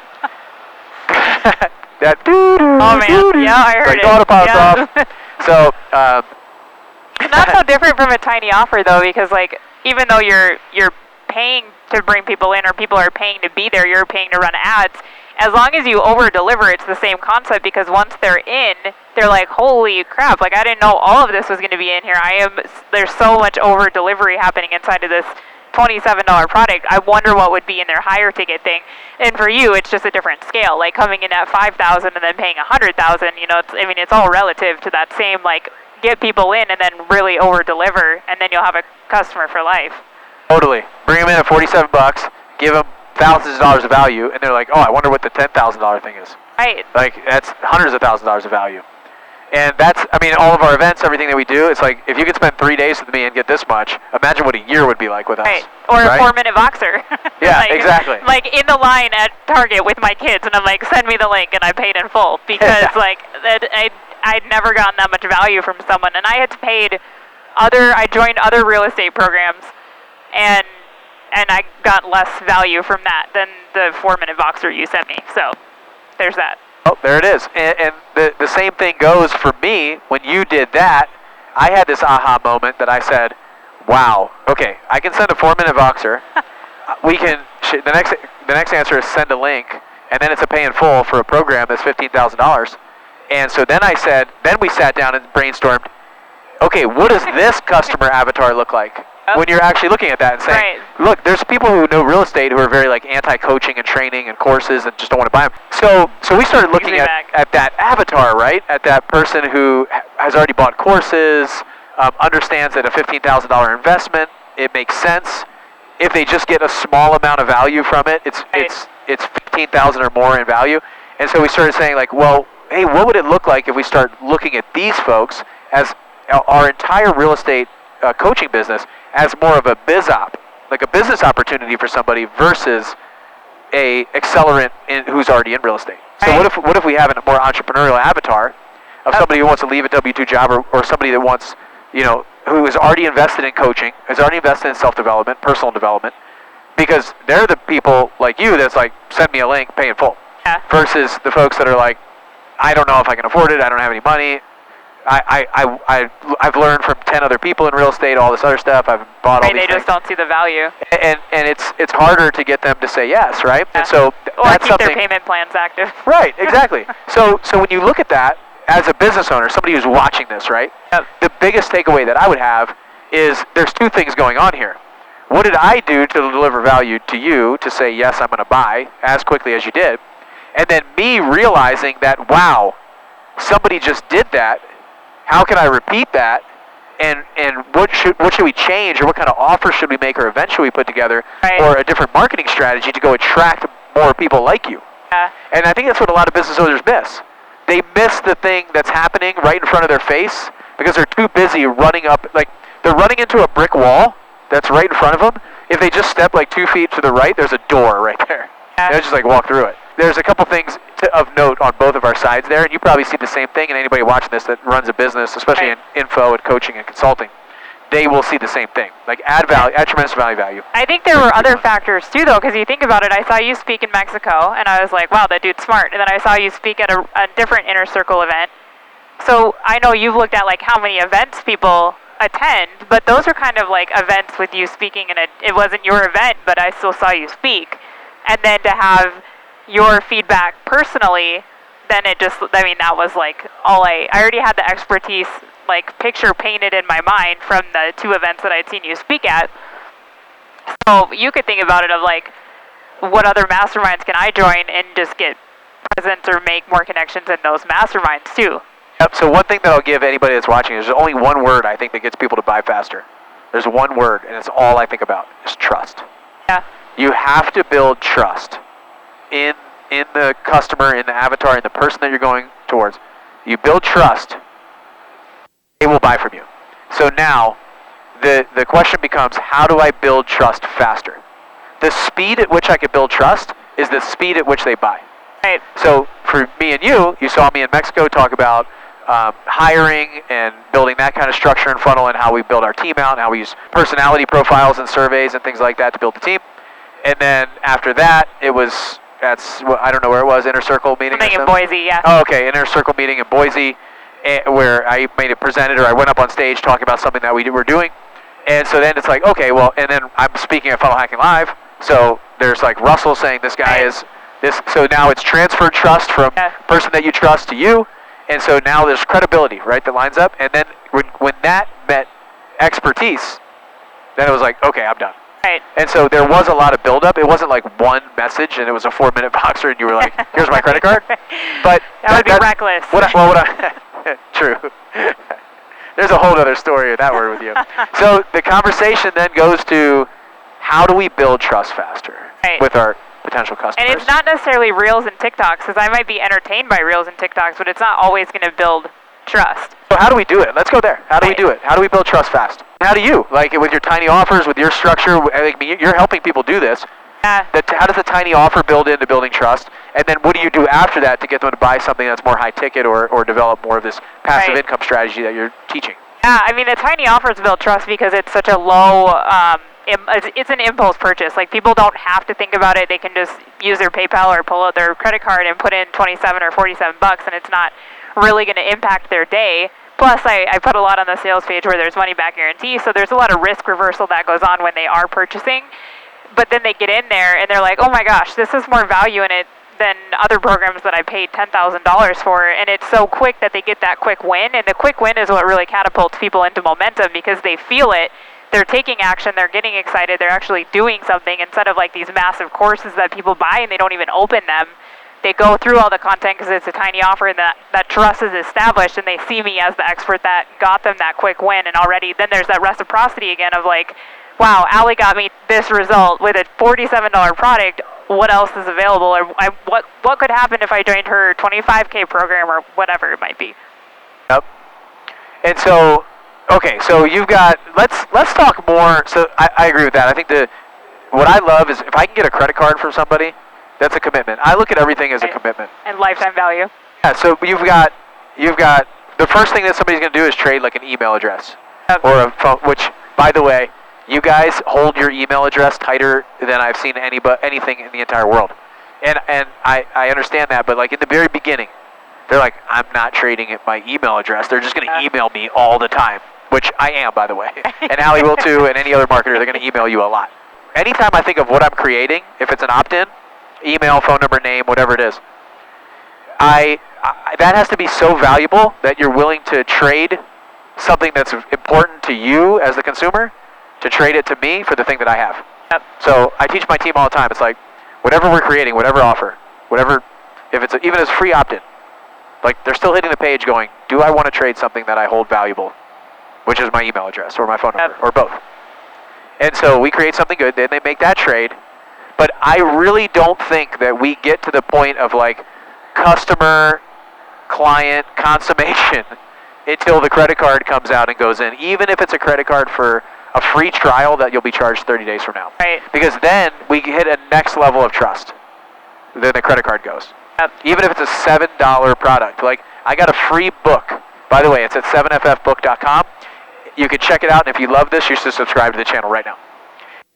That Oh man, yeah, I heard like, it. the autopilot's Yeah. off. So, Not so different from a tiny offer though, because like even though you're paying to bring people in, or people are paying to be there, you're paying to run ads. As long as you over deliver, it's the same concept, because once they're in, they're like, holy crap, like I didn't know all of this was going to be in here. There's so much over delivery happening inside of this $27 product. I wonder what would be in their higher ticket thing. And for you, it's just a different scale, like coming in at $5,000 and then paying $100,000. You know, it's all relative to that same, like, get people in and then really over deliver, and then you'll have a customer for life. totally. Bring them in at $47, give them thousands of dollars of value, and they're like, oh, I wonder what the $10,000 thing is. Right. Like, that's hundreds of thousands of dollars of value. And that's, I mean, all of our events, everything that we do, it's like, if you could spend 3 days with me and get this much, imagine what a year would be like with us. Right. Or right? a 4-minute Voxer. Yeah, like, exactly. Like in the line at Target with my kids, and I'm like, send me the link, and I paid in full, because like I'd never gotten that much value from someone, and I had paid I joined other real estate programs, and I got less value from that than the 4-minute Voxer you sent me. So there's that. Oh, there it is. And the same thing goes for me. When you did that, I had this aha moment that I said, wow, okay, I can send a 4-minute Voxer. We can, the next answer is send a link, and then it's a pay in full for a program that's $15,000. And so then then we sat down and brainstormed, okay, what does this customer avatar look like? When you're actually looking at that and saying, look, there's people who know real estate who are very like anti-coaching and training and courses and just don't want to buy them. So we started looking at that avatar, right? At that person who has already bought courses, understands that a $15,000 investment, it makes sense. If they just get a small amount of value from it, it's $15,000 or more in value. And so we started saying like, well, hey, what would it look like if we start looking at these folks as our entire real estate coaching business as more of a biz op, like a business opportunity for somebody versus a accelerant who's already in real estate. So what if we have a more entrepreneurial avatar of somebody who wants to leave a W-2 job, or somebody that wants, you know, who is already invested in coaching, has already invested in self-development, personal development, because they're the people like you that's like, send me a link, pay in full, versus the folks that are like, I don't know if I can afford it, I don't have any money, I've learned from 10 other people in real estate, all this other stuff. I've bought all these things. They just don't see the value. And it's harder to get them to say yes, right? Yeah. And so or that's keep their payment plans active. Right, exactly. So when you look at that as a business owner, somebody who's watching this, right? Yep. The biggest takeaway that I would have is there's two things going on here. What did I do to deliver value to you to say yes, I'm going to buy as quickly as you did? And then me realizing that, wow, somebody just did that. How can I repeat that? And what should we change, or what kind of offer should we make, or event should we put together, or a different marketing strategy to go attract more people like you? Yeah. And I think that's what a lot of business owners miss. They miss the thing that's happening right in front of their face because they're too busy running up, like they're running into a brick wall that's right in front of them. If they just step like 2 feet to the right, there's a door right there. Yeah. They'll just like walk through it. There's a couple things of note on both of our sides there, and you probably see the same thing, and anybody watching this that runs a business, especially in info and coaching and consulting, they will see the same thing. Like add tremendous value. I think there were other factors too, though, because you think about it, I saw you speak in Mexico, and I was like, wow, that dude's smart. And then I saw you speak at a different Inner Circle event. So I know you've looked at like how many events people attend, but those are kind of like events with you speaking, and it wasn't your event, but I still saw you speak. And then to have your feedback personally, then it just, I mean, that was like I already had the expertise, like picture painted in my mind from the 2 events that I'd seen you speak at. So you could think about it of like, what other masterminds can I join and just get presence or make more connections in those masterminds too? Yep, so one thing that I'll give anybody that's watching is there's only one word I think that gets people to buy faster. There's one word, and it's all I think about, is trust. Yeah. You have to build trust in the customer, in the avatar, in the person that you're going towards. You build trust, they will buy from you. So now, the question becomes, how do I build trust faster? The speed at which I can build trust is the speed at which they buy. Right. So for me and you saw me in Mexico talk about hiring and building that kind of structure and funnel, and how we build our team out, and how we use personality profiles and surveys and things like that to build the team. And then after that, I don't know where it was, Inner Circle meeting. Something in Boise, yeah. Oh, okay, Inner Circle meeting in Boise, where I made it presented, or I went up on stage talking about something that we were doing. And so then it's like, okay, well, and then I'm speaking at Funnel Hacking Live, so there's like Russell saying this guy is this, so now it's transferred trust from person that you trust to you, and so now there's credibility, right, that lines up, and then when that met expertise, then it was like, okay, I'm done. Right. And so there was a lot of build-up. It wasn't like one message and it was a 4-minute boxer and you were like, here's my credit card. But that would be reckless. True. There's a whole other story of that word with you. So the conversation then goes to, how do we build trust faster with our potential customers? And it's not necessarily Reels and TikToks, because I might be entertained by Reels and TikToks, but it's not always going to build trust. So how do we do it? Let's go there. How do we do it? How do we build trust fast? How do you, like with your tiny offers, with your structure, I mean, you're helping people do this. How does the tiny offer build into building trust? And then what do you do after that to get them to buy something that's more high ticket, or develop more of this passive income strategy that you're teaching? Yeah, I mean, the tiny offers build trust because it's such a low, it's an impulse purchase. Like, people don't have to think about it. They can just use their PayPal or pull out their credit card and put in 27 or 47 bucks, and it's not really going to impact their day. Plus, I put a lot on the sales page where there's money back guarantee, so there's a lot of risk reversal that goes on when they are purchasing. But then they get in there and they're like, oh my gosh, this is more value in it than other programs that I paid $10,000 for, and it's so quick that they get that quick win, and the quick win is what really catapults people into momentum because they feel it, they're taking action, they're getting excited, they're actually doing something instead of like these massive courses that people buy and they don't even open them. They go through all the content because it's a tiny offer and that trust is established, and they see me as the expert that got them that quick win, and already then there's that reciprocity again of like, wow, Allie got me this result with a $47 product. What else is available? Or what could happen if I joined her 25K program or whatever it might be? Yep. And so, okay, so you've got, let's talk more. So I agree with that. I think what I love is if I can get a credit card from somebody, that's a commitment. I look at everything as a commitment. And lifetime value. Yeah, so you've got, the first thing that somebody's going to do is trade like an email address or a phone, which, by the way, you guys hold your email address tighter than I've seen anything in the entire world. And I understand that, but like in the very beginning, they're like, I'm not trading my email address. They're just going to email me all the time, which I am, by the way. And Allie will too, and any other marketer, they're going to email you a lot. Anytime I think of what I'm creating, if it's an opt-in, email, phone number, name, whatever it is, that has to be so valuable that you're willing to trade something that's important to you as the consumer, to trade it to me for the thing that I have. Yep. So I teach my team all the time. It's like, whatever we're creating, whatever offer, whatever, if it's even as free opt-in, like they're still hitting the page going, do I want to trade something that I hold valuable, which is my email address or my phone number or both. And so we create something good, then they make that trade. But I really don't think that we get to the point of like customer client consummation until the credit card comes out and goes in, even if it's a credit card for a free trial that you'll be charged 30 days from now. Right. Because then we hit a next level of trust. Then the credit card goes. Yep. Even if it's a $7 product. Like, I got a free book. By the way, it's at 7ffbook.com. You can check it out, and if you love this, you should subscribe to the channel right now.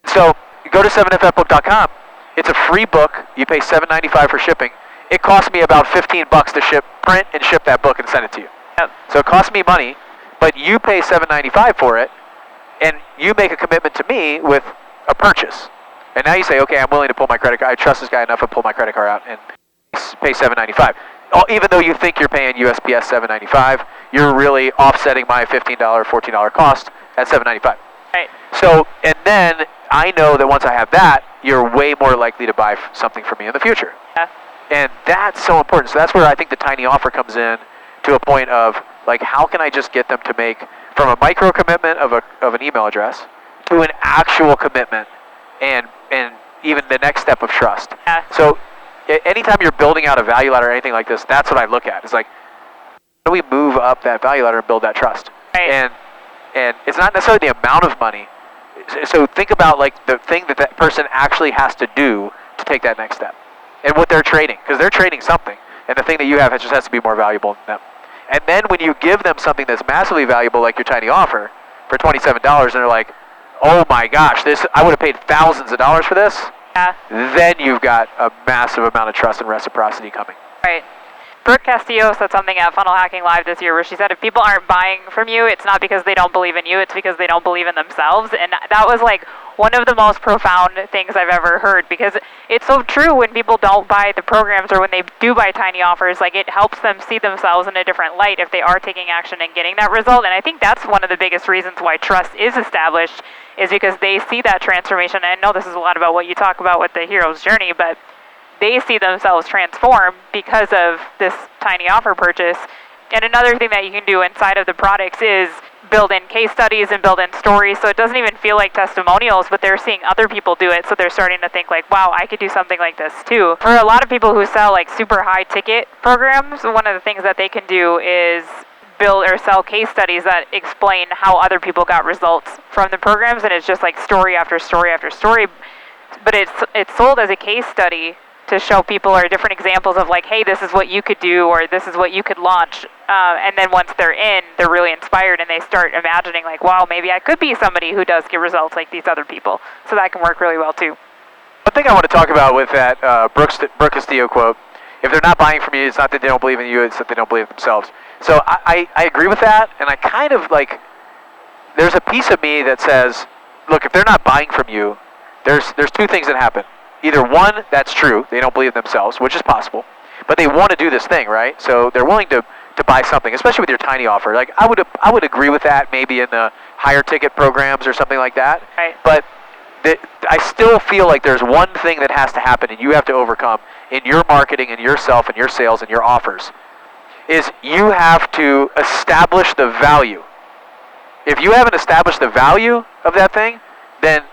So, you go to 7ffbook.com. It's a free book. You pay $7.95 for shipping. It costs me about $15 to print and ship that book and send it to you. Yep. So it costs me money, but you pay $7.95 for it, and you make a commitment to me with a purchase. And now you say, okay, I'm willing to pull my credit card. I trust this guy enough to pull my credit card out and pay $7.95. Even though you think you're paying USPS $7.95, you're really offsetting my $15, $14 cost at $7.95. Right. So, and then I know that once I have that, you're way more likely to buy something from me in the future. Yeah. And that's so important. So that's where I think the tiny offer comes in, to a point of, like, how can I just get them to make, from a micro commitment of an email address to an actual commitment and even the next step of trust. Yeah. So anytime you're building out a value ladder or anything like this, that's what I look at. It's like, how do we move up that value ladder and build that trust? Right. And it's not necessarily the amount of money. So think about like the thing that person actually has to do to take that next step, and what they're trading, because they're trading something, and the thing that you have just has to be more valuable than them. And then when you give them something that's massively valuable, like your tiny offer, for $27, and they're like, oh my gosh, I would have paid thousands of dollars for this, then you've got a massive amount of trust and reciprocity coming. Right. Brooke Castillo said something at Funnel Hacking Live this year where she said if people aren't buying from you, it's not because they don't believe in you, it's because they don't believe in themselves. And that was like one of the most profound things I've ever heard, because it's so true when people don't buy the programs, or when they do buy tiny offers, like it helps them see themselves in a different light if they are taking action and getting that result. And I think that's one of the biggest reasons why trust is established, is because they see that transformation. And I know this is a lot about what you talk about with the hero's journey, but they see themselves transform because of this tiny offer purchase. And another thing that you can do inside of the products is build in case studies and build in stories, so it doesn't even feel like testimonials, but they're seeing other people do it, so they're starting to think like, wow, I could do something like this too. For a lot of people who sell like super high ticket programs, one of the things that they can do is build or sell case studies that explain how other people got results from the programs, and it's just like story after story after story, but it's sold as a case study to show people or different examples of like, hey, this is what you could do, or this is what you could launch. And then once they're in, they're really inspired, and they start imagining like, wow, maybe I could be somebody who does get results like these other people. So that can work really well too. One thing I want to talk about with that Brooke Castillo quote, if they're not buying from you, it's not that they don't believe in you, it's that they don't believe in themselves. So I agree with that, and I kind of like, there's a piece of me that says, look, if they're not buying from you, there's two things that happen. Either one, that's true, they don't believe themselves, which is possible, but they want to do this thing, right? So they're willing to buy something, especially with your tiny offer. Like I would agree with that maybe in the higher ticket programs or something like that. Right. But I still feel like there's one thing that has to happen, and you have to overcome in your marketing and yourself and your sales and your offers, is you have to establish the value. If you haven't established the value of that thing, then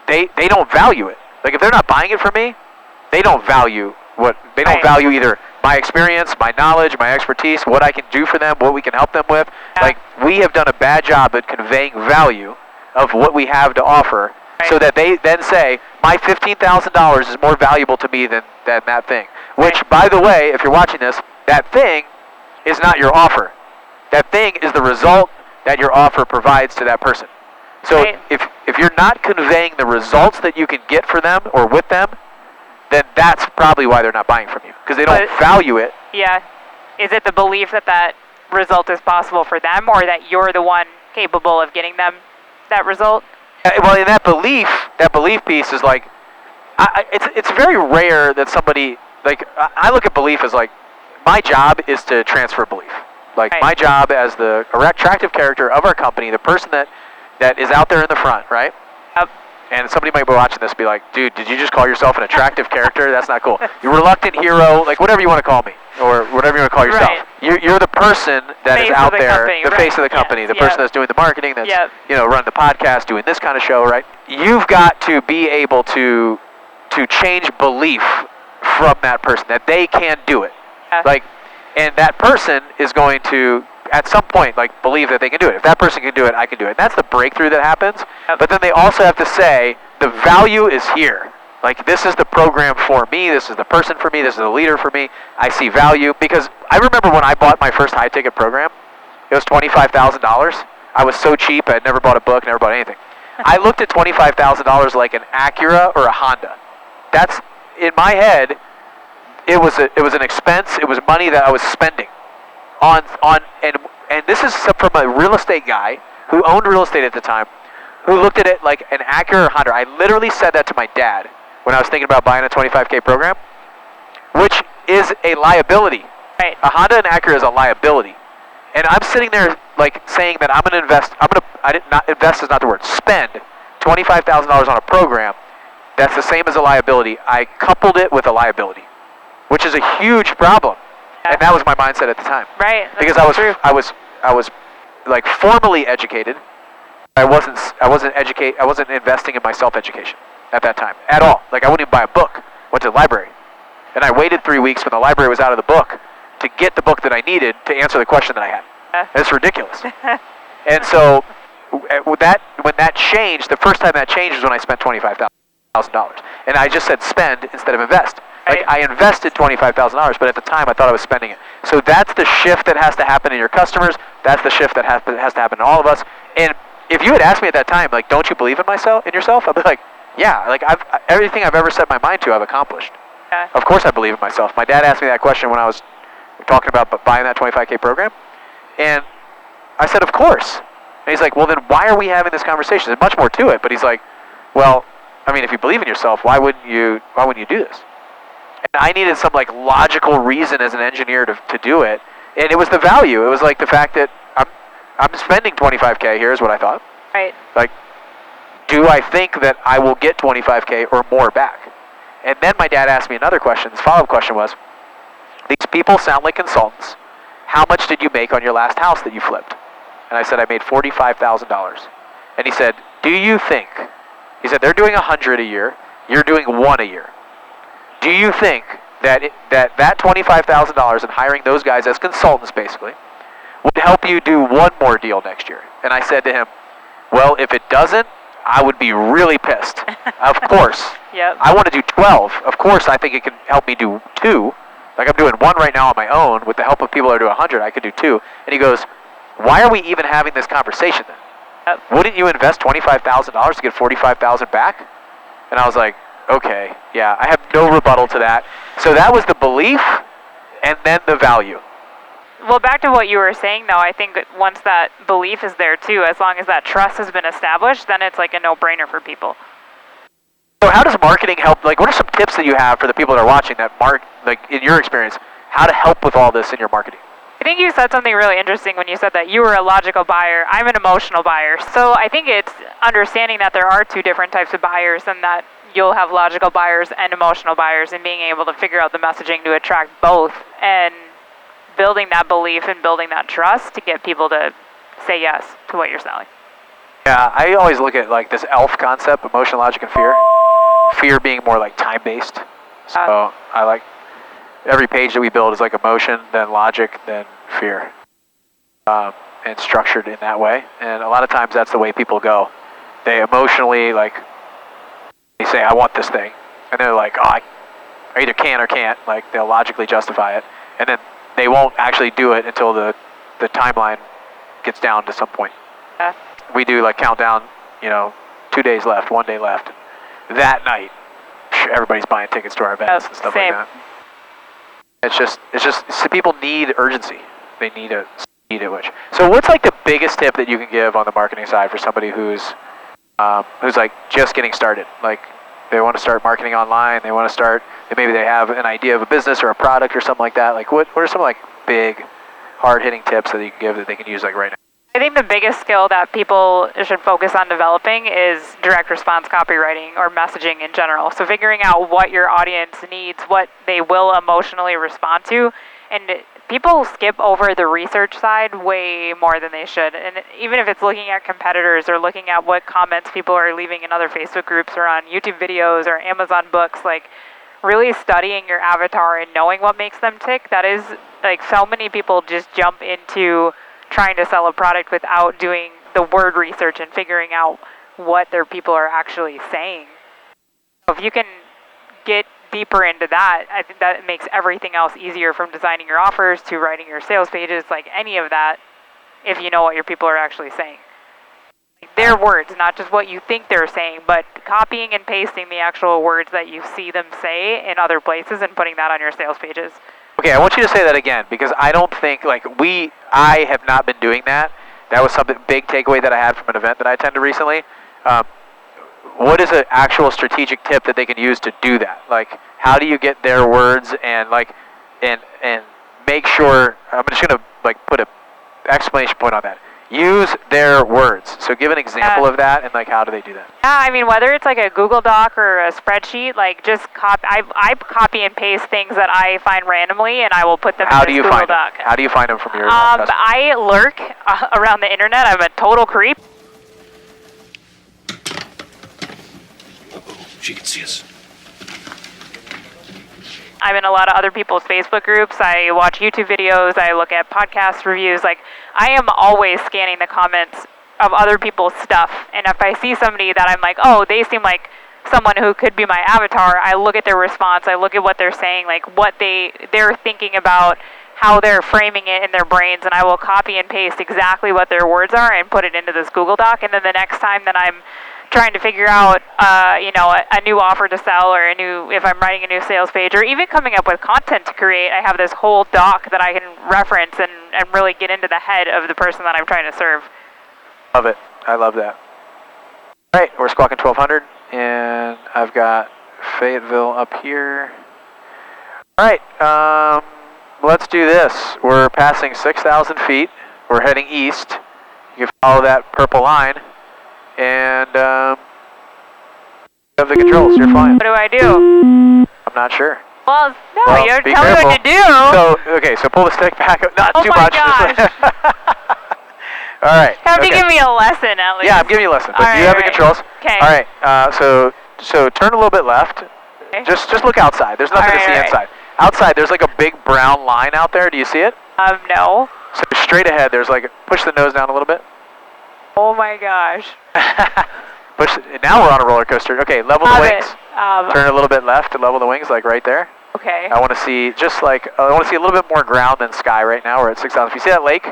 they don't value it. Like if they're not buying it from me, they don't value value either my experience, my knowledge, my expertise, what I can do for them, what we can help them with. Like we have done a bad job at conveying value of what we have to offer, so that they then say, my $15,000 is more valuable to me than that thing. Which, by the way, if you're watching this, that thing is not your offer. That thing is the result that your offer provides to that person. So if you're not conveying the results that you can get for them or with them, then that's probably why they're not buying from you, because they don't value it. Yeah. Is it the belief that result is possible for them, or that you're the one capable of getting them that result? Well, in that belief piece is like, it's very rare that somebody, like, I look at belief as like, my job is to transfer belief. Like my job as the attractive character of our company, the person that is out there in the front, right? Yep. And somebody might be watching this and be like, dude, did you just call yourself an attractive character? That's not cool. You're a reluctant hero, like whatever you want to call me, or whatever you want to call yourself. Right. You're the person that is out there, the face of the company, the person that's doing the marketing, that's running the podcast, doing this kind of show, right? You've got to be able to change belief from that person, that they can do it. Like, and that person is going to, at some point, like, believe that they can do it. If that person can do it, I can do it. And that's the breakthrough that happens. But then they also have to say, the value is here. Like, this is the program for me. This is the person for me. This is the leader for me. I see value. Because I remember when I bought my first high-ticket program, it was $25,000. I was so cheap, I had never bought a book, never bought anything. I looked at $25,000 like an Acura or a Honda. That's, in my head, it was an expense. It was money that I was spending and this is from a real estate guy who owned real estate at the time, who looked at it like an Acura or Honda. I literally said that to my dad when I was thinking about buying a 25K program, which is a liability. Right. A Honda and Acura is a liability. And I'm sitting there like saying that I'm going to invest is not the word, spend $25,000 on a program that's the same as a liability. I coupled it with a liability, which is a huge problem. And that was my mindset at the time. Right. Because I was like formally educated. I wasn't investing in my self-education at that time at all. Like I wouldn't even buy a book. Went to the library. And I waited 3 weeks when the library was out of the book to get the book that I needed to answer the question that I had. It's ridiculous. And so when that changed, the first time that changed was when I spent $25,000. And I just said spend instead of invest. Like, I invested $25,000, but at the time I thought I was spending it. So that's the shift that has to happen in your customers. That's the shift that has to happen in all of us. And if you had asked me at that time, like, don't you believe in yourself? I'd be like, yeah, like everything I've ever set my mind to, I've accomplished. Yeah. Of course I believe in myself. My dad asked me that question when I was talking about buying that 25K program. And I said, of course. And he's like, well, then why are we having this conversation? There's much more to it. But he's like, well, I mean, if you believe in yourself, why wouldn't you do this? And I needed some like logical reason as an engineer to do it. And it was the value. It was like the fact that I'm spending 25K here is what I thought. Right. Like, do I think that I will get 25K or more back? And then my dad asked me another question. His follow-up question was, these people sound like consultants. How much did you make on your last house that you flipped? And I said, I made $45,000. And he said, do you think, he said, they're doing 100 a year, you're doing 1 a year. Do you think that that $25,000 and hiring those guys as consultants basically would help you do one more deal next year? And I said to him, well, if it doesn't, I would be really pissed. Of course. Yep. I want to do 12. Of course, I think it can help me do 2. Like, I'm doing 1 right now on my own. With the help of people that are doing 100, I could do 2. And he goes, why are we even having this conversation then? Yep. Wouldn't you invest $25,000 to get $45,000 back? And I was like, okay, yeah, I have no rebuttal to that. So that was the belief and then the value. Well, back to what you were saying, though, I think once that belief is there, too, as long as that trust has been established, then it's like a no-brainer for people. So how does marketing help? Like, what are some tips that you have for the people that are watching that like, in your experience, how to help with all this in your marketing? I think you said something really interesting when you said that you were a logical buyer. I'm an emotional buyer. So I think it's understanding that there are 2 different types of buyers and that you'll have logical buyers and emotional buyers, and being able to figure out the messaging to attract both and building that belief and building that trust to get people to say yes to what you're selling. Yeah, I always look at like this ELF concept, emotion, logic, and fear. Fear being more like time-based. So I like every page that we build is like emotion, then logic, then fear. And structured in that way. And a lot of times that's the way people go. They emotionally, like, they say, I want this thing. And they're like, oh, I either can or can't. Like, they'll logically justify it. And then they won't actually do it until the timeline gets down to some point. We do like countdown, 2 days left, 1 day left. That night, everybody's buying tickets to our events and stuff same. like that. It's just so people need urgency. They need it. So what's like the biggest tip that you can give on the marketing side for somebody who's like just getting started? Like, they want to start marketing online. They want to start. Maybe they have an idea of a business or a product or something like that. Like, what are some like big, hard-hitting tips that you can give that they can use like right now? I think the biggest skill that people should focus on developing is direct response copywriting or messaging in general. So figuring out what your audience needs, what they will emotionally respond to, and people skip over the research side way more than they should. And even if it's looking at competitors or looking at what comments people are leaving in other Facebook groups or on YouTube videos or Amazon books, like really studying your avatar and knowing what makes them tick, that is like so many people just jump into trying to sell a product without doing the word research and figuring out what their people are actually saying. So if you can get deeper into that, I think that makes everything else easier, from designing your offers to writing your sales pages, like any of that, if you know what your people are actually saying. Like their words, not just what you think they're saying, but copying and pasting the actual words that you see them say in other places and putting that on your sales pages. Okay, I want you to say that again, because I don't think, like, I have not been doing that. That was something big takeaway that I had from an event that I attended recently. What is an actual strategic tip that they can use to do that? Like, how do you get their words and like, and make sure, I'm just gonna like put a exclamation point on that. Use their words. So give an example of that, and like, how do they do that? Yeah, I mean, whether it's like a Google Doc or a spreadsheet, like just I copy and paste things that I find randomly, and I will put them in this Google Doc. How do you find them from your customers? I lurk around the internet. I'm a total creep. She can see us. I'm in a lot of other people's Facebook groups. I watch YouTube videos. I look at podcast reviews. Like, I am always scanning the comments of other people's stuff. And if I see somebody that I'm like, oh, they seem like someone who could be my avatar, I look at their response, I look at what they're saying, like what they're thinking about, how they're framing it in their brains, and I will copy and paste exactly what their words are and put it into this Google Doc. And then the next time that I'm trying to figure out, a new offer to sell, or if I'm writing a new sales page, or even coming up with content to create, I have this whole doc that I can reference and really get into the head of the person that I'm trying to serve. Love it. I love that. All right, we're squawking 1200, and I've got Fayetteville up here. All right, let's do this. We're passing 6,000 feet. We're heading east. You can follow that purple line. And you have the controls. You're flying. What do I do? I'm not sure. Well, no, Well, you have to be tell me careful. what to do. So pull the stick back up. Not too my much. gosh. All right. You have to give me a lesson at least. Yeah, I'm giving you a lesson. But All you have right, the controls. Okay. All right. So turn a little bit left. Okay. Just look outside. There's nothing to see inside. Outside, there's like a big brown line out there. Do you see it? No. So straight ahead, there's like, push the nose down a little bit. Oh my gosh. Now we're on a roller coaster. Okay, level the wings. It. Turn a little bit left to level the wings, like right there. Okay. I want to see a little bit more ground than sky right now. We're at 6,000 feet. See that lake?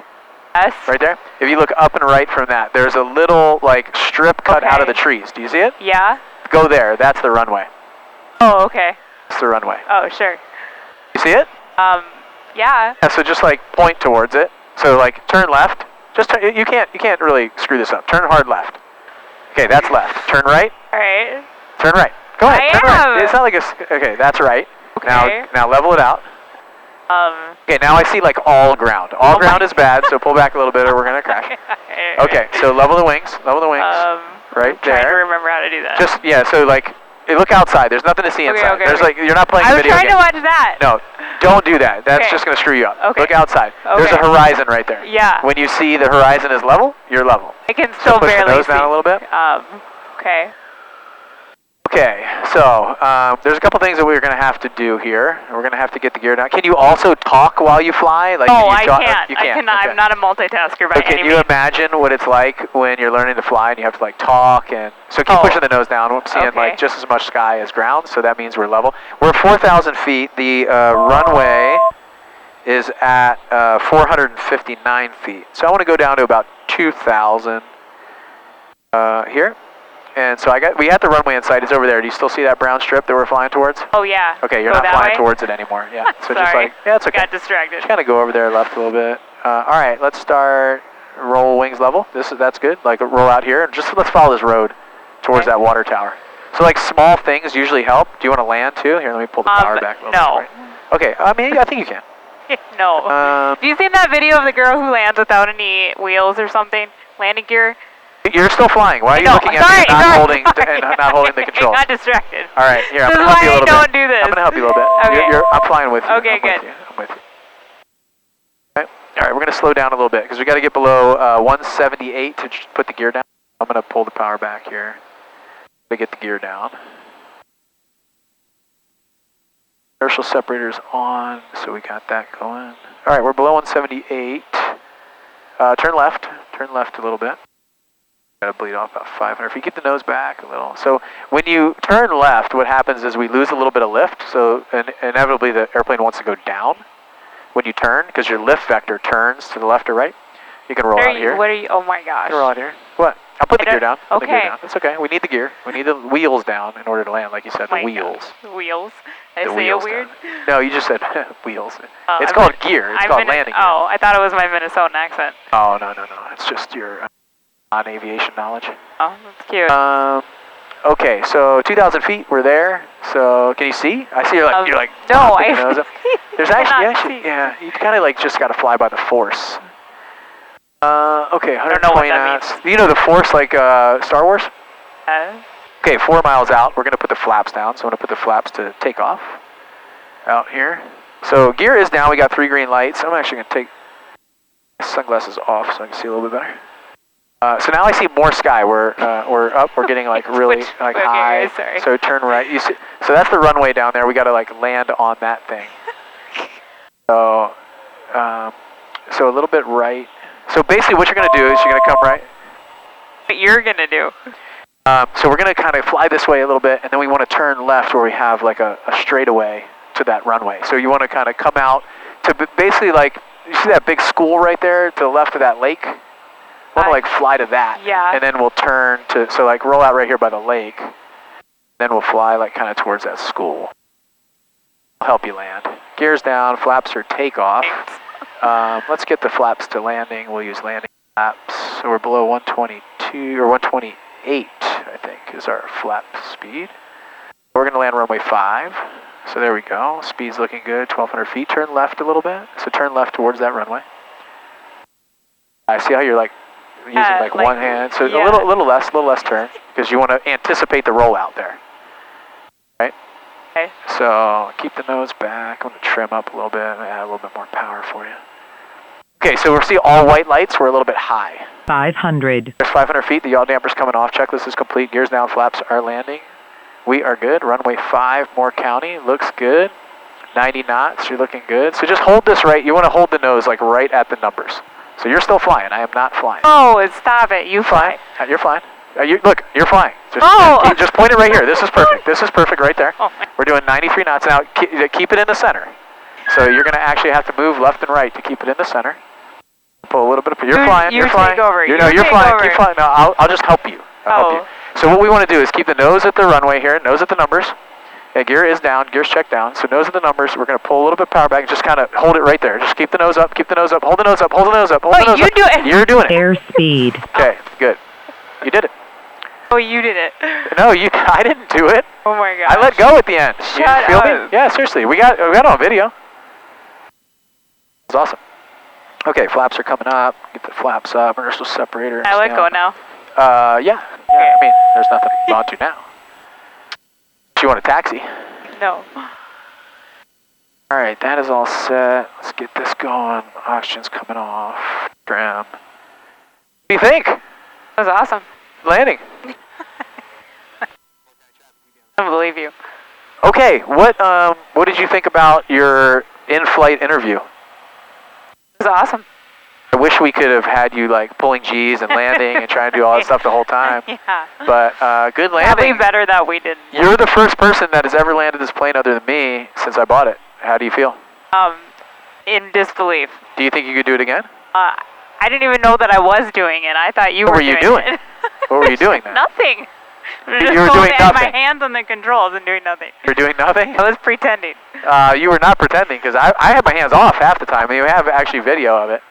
Yes. Right there? If you look up and right from that, there's a little like strip cut out of the trees. Do you see it? Yeah. Go there. That's the runway. Oh, okay. That's the runway. Oh, sure. You see it? Yeah. Yeah, so just like point towards it. So like turn left. Just turn, you can't really screw this up. Turn hard left. Okay, that's left. Turn right. All right. Turn right. Go ahead. I Turn am. right. It's not like okay, that's right. Okay. Now level it out. Okay, now I see like all ground. All ground is bad, so pull back a little bit or we're gonna crash. Okay, so level the wings. Level the wings. Right I'm trying to there. remember how to do that. Just so like look outside. There's nothing to see inside. Okay, There's okay. like you're not playing I a was video trying game. to watch that. No, don't do that. That's Okay. just gonna screw you up. Okay. Look outside. There's a Okay. horizon right there. Yeah. When you see the horizon is level, you're level. I can still push barely the nose see. down a little bit. Okay. Okay, so there's a couple things that we're going to have to do here. We're going to have to get the gear down. Can you also talk while you fly? Like, No, can you I can't. You I can't. cannot. Okay. I'm not a multitasker by So can any you means. imagine what it's like when you're learning to fly and you have to like talk and so keep pushing the nose down. I'm seeing like just as much sky as ground, so that means we're level. We're 4,000 feet. The runway is at 459 feet. So I want to go down to about 2,000 here. And so we had the runway in sight. It's over there. Do you still see that brown strip that we're flying towards? Oh yeah. Okay, you're Go not that flying way? towards it anymore. Yeah. So just Sorry. like it's okay. Got distracted. Just kind of go over there left a little bit. All right, let's start roll wings level. That's good. Like roll out here. Just let's follow this road towards that water tower. So like small things usually help. Do you want to land too? Here, let me pull the power back a little no. bit. Okay. I mean, I think you can. No. Have you seen that video of the girl who lands without any wheels or something? Landing gear? You're still flying. Why are you looking at me and not holding the controls? I got distracted. All right, here, I'm This going is to help you a why I little don't bit. do this. I'm going to help you a little bit. Okay. I'm flying with you. Okay, I'm good. with you. Okay. All right, we're going to slow down a little bit because we got to get below 178 to put the gear down. I'm going to pull the power back here to get the gear down. Inertial separator's on, so we got that going. All right, we're below 178. Turn left a little bit. Got to bleed off about 500 feet. Keep the nose back a little. So when you turn left, what happens is we lose a little bit of lift. So inevitably the airplane wants to go down when you turn because your lift vector turns to the left or right. You can roll out here. What are you? Oh my gosh. You can roll out here. What? I'll put the gear down. Put the gear Okay. down. It's okay. We need the gear. We need the wheels down in order to land, like you said. Oh The my wheels. gosh. Wheels. Did The I say it wheels weird? down. No, you just said wheels. It's I'm called gear. It's called landing gear. Oh, I thought it was my Minnesotan accent. Oh, no. It's just your non-aviation knowledge. Oh, that's cute. Okay, so 2,000 feet, we're there. So can you see? I see you're like no, popping your nose up. There's actually, see. yeah, you kind of like just got to fly by the force. Okay, 120 don't know what that knots. You know the force like Star Wars? Uh, Okay, 4 miles out. We're going to put the flaps down. So I'm going to put the flaps to take off out here. So gear is down. We got 3 green lights. I'm actually going to take my sunglasses off so I can see a little bit better. So now I see more sky. We're up. We're getting like really like high. Sorry. So turn right. You see? So that's the runway down there. We got to like land on that thing. So so a little bit right. So basically, what you're going to do is you're going to come right. What you're gonna do? So we're going to kind of fly this way a little bit, and then we want to turn left where we have like a straightaway to that runway. So you want to kind of come out to basically like, you see that big school right there to the left of that lake? We want to like fly to that. Yeah. And then we'll turn to, so like roll out right here by the lake. Then we'll fly like kind of towards that school. I'll help you land. Gears down, flaps are takeoff. Let's get the flaps to landing. We'll use landing flaps. So we're below 122 or 128, I think, is our flap speed. We're going to land runway 5. So there we go. Speed's looking good. 1,200 feet. Turn left a little bit. So turn left towards that runway. I see how you're like using like one hand. So a little less turn because you want to anticipate the rollout there. Right? Okay. So keep the nose back. I'm going to trim up a little bit and add a little bit more power for you. Okay, so we'll see all white lights. We're a little bit high. 500. There's 500 feet. The yaw damper's coming off. Checklist is complete. Gears down. Flaps are landing. We are good. Runway 5, Moore County. Looks good. 90 knots. You're looking good. So just hold this right. You want to hold the nose like right at the numbers. So you're still flying. I am not flying. Oh, stop it. You fly. You're flying. Look, you're flying. Just point it right here. This is perfect. This is perfect right there. Oh, we're doing 93 knots now. Keep it in the center. So you're going to actually have to move left and right to keep it in the center. Pull a little bit of. You're flying. You're flying. Take over. You're flying. Keep flying. No, I'll just help you. I'll help you. So what we want to do is keep the nose at the runway here. Nose at the numbers. Yeah, gear is down. Gear's checked down. So nose at the numbers. We're going to pull a little bit of power back and just kind of hold it right there. Just keep the nose up. Keep the nose up. Hold the nose up. Hold the nose up. Hold the nose up. Do it. You're doing it. Airspeed. Okay, good. You did it. Oh, you did it. No, I didn't do it. Oh my gosh. I let go at the end. Shut you feel up. me? Yeah, seriously. We got it on video. It's awesome. Okay, flaps are coming up. Get the flaps up. Inertial separator. I let go now. Yeah. I mean, there's nothing on to now. Do you want a taxi? No. All right, that is all set. Let's get this going. Oxygen's coming off. Trim. What do you think? That was awesome. Landing. I don't believe you. Okay, what did you think about your in-flight interview? It was awesome. I wish we could have had you like pulling G's and landing and trying to do all that stuff the whole time. Yeah. But good landing. Probably better that we didn't. You're the first person that has ever landed this plane other than me since I bought it. How do you feel? In disbelief. Do you think you could do it again? I didn't even know that I was doing it. I thought you were doing it. What were you doing? What were you doing then? Nothing. You were doing nothing. My hands on the controls and doing nothing. You were doing nothing? I was pretending. You were not pretending because I had my hands off half the time. I mean, we have actually video of it.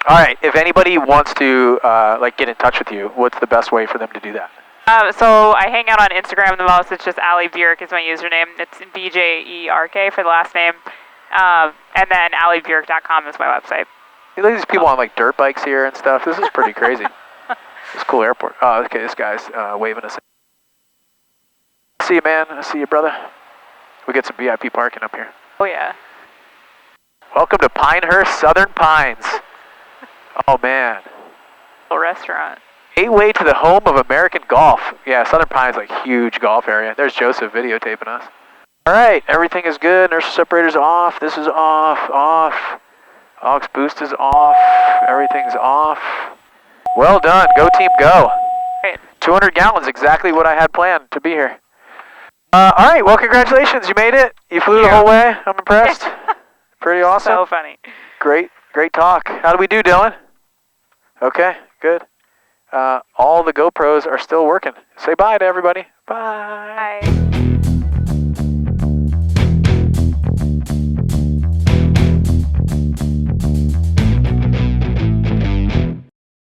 All right, if anybody wants to like get in touch with you, what's the best way for them to do that? So I hang out on Instagram the most. It's just Allie Bjerk is my username. It's BJERK for the last name. And then alliebjerk.com is my website. Hey, look at these people on like dirt bikes here and stuff. This is pretty crazy. It's a cool airport. Oh, okay, this guy's waving us. See you, man. I see you, brother. We get some VIP parking up here. Oh, yeah. Welcome to Pinehurst, Southern Pines. Oh, man. A restaurant. Gateway to the home of American golf. Yeah, Southern Pines, like huge golf area. There's Joseph videotaping us. All right, everything is good. Inertial separator's off. This is off. Aux boost is off. Everything's off. Well done. Go team, go. Great. 200 gallons, exactly what I had planned to be here. All right, well, congratulations. You made it. You flew the whole way. I'm impressed. Pretty awesome. So funny. Great talk. How do we do, Dylan? Okay, good. All the GoPros are still working. Say bye to everybody. Bye. Bye.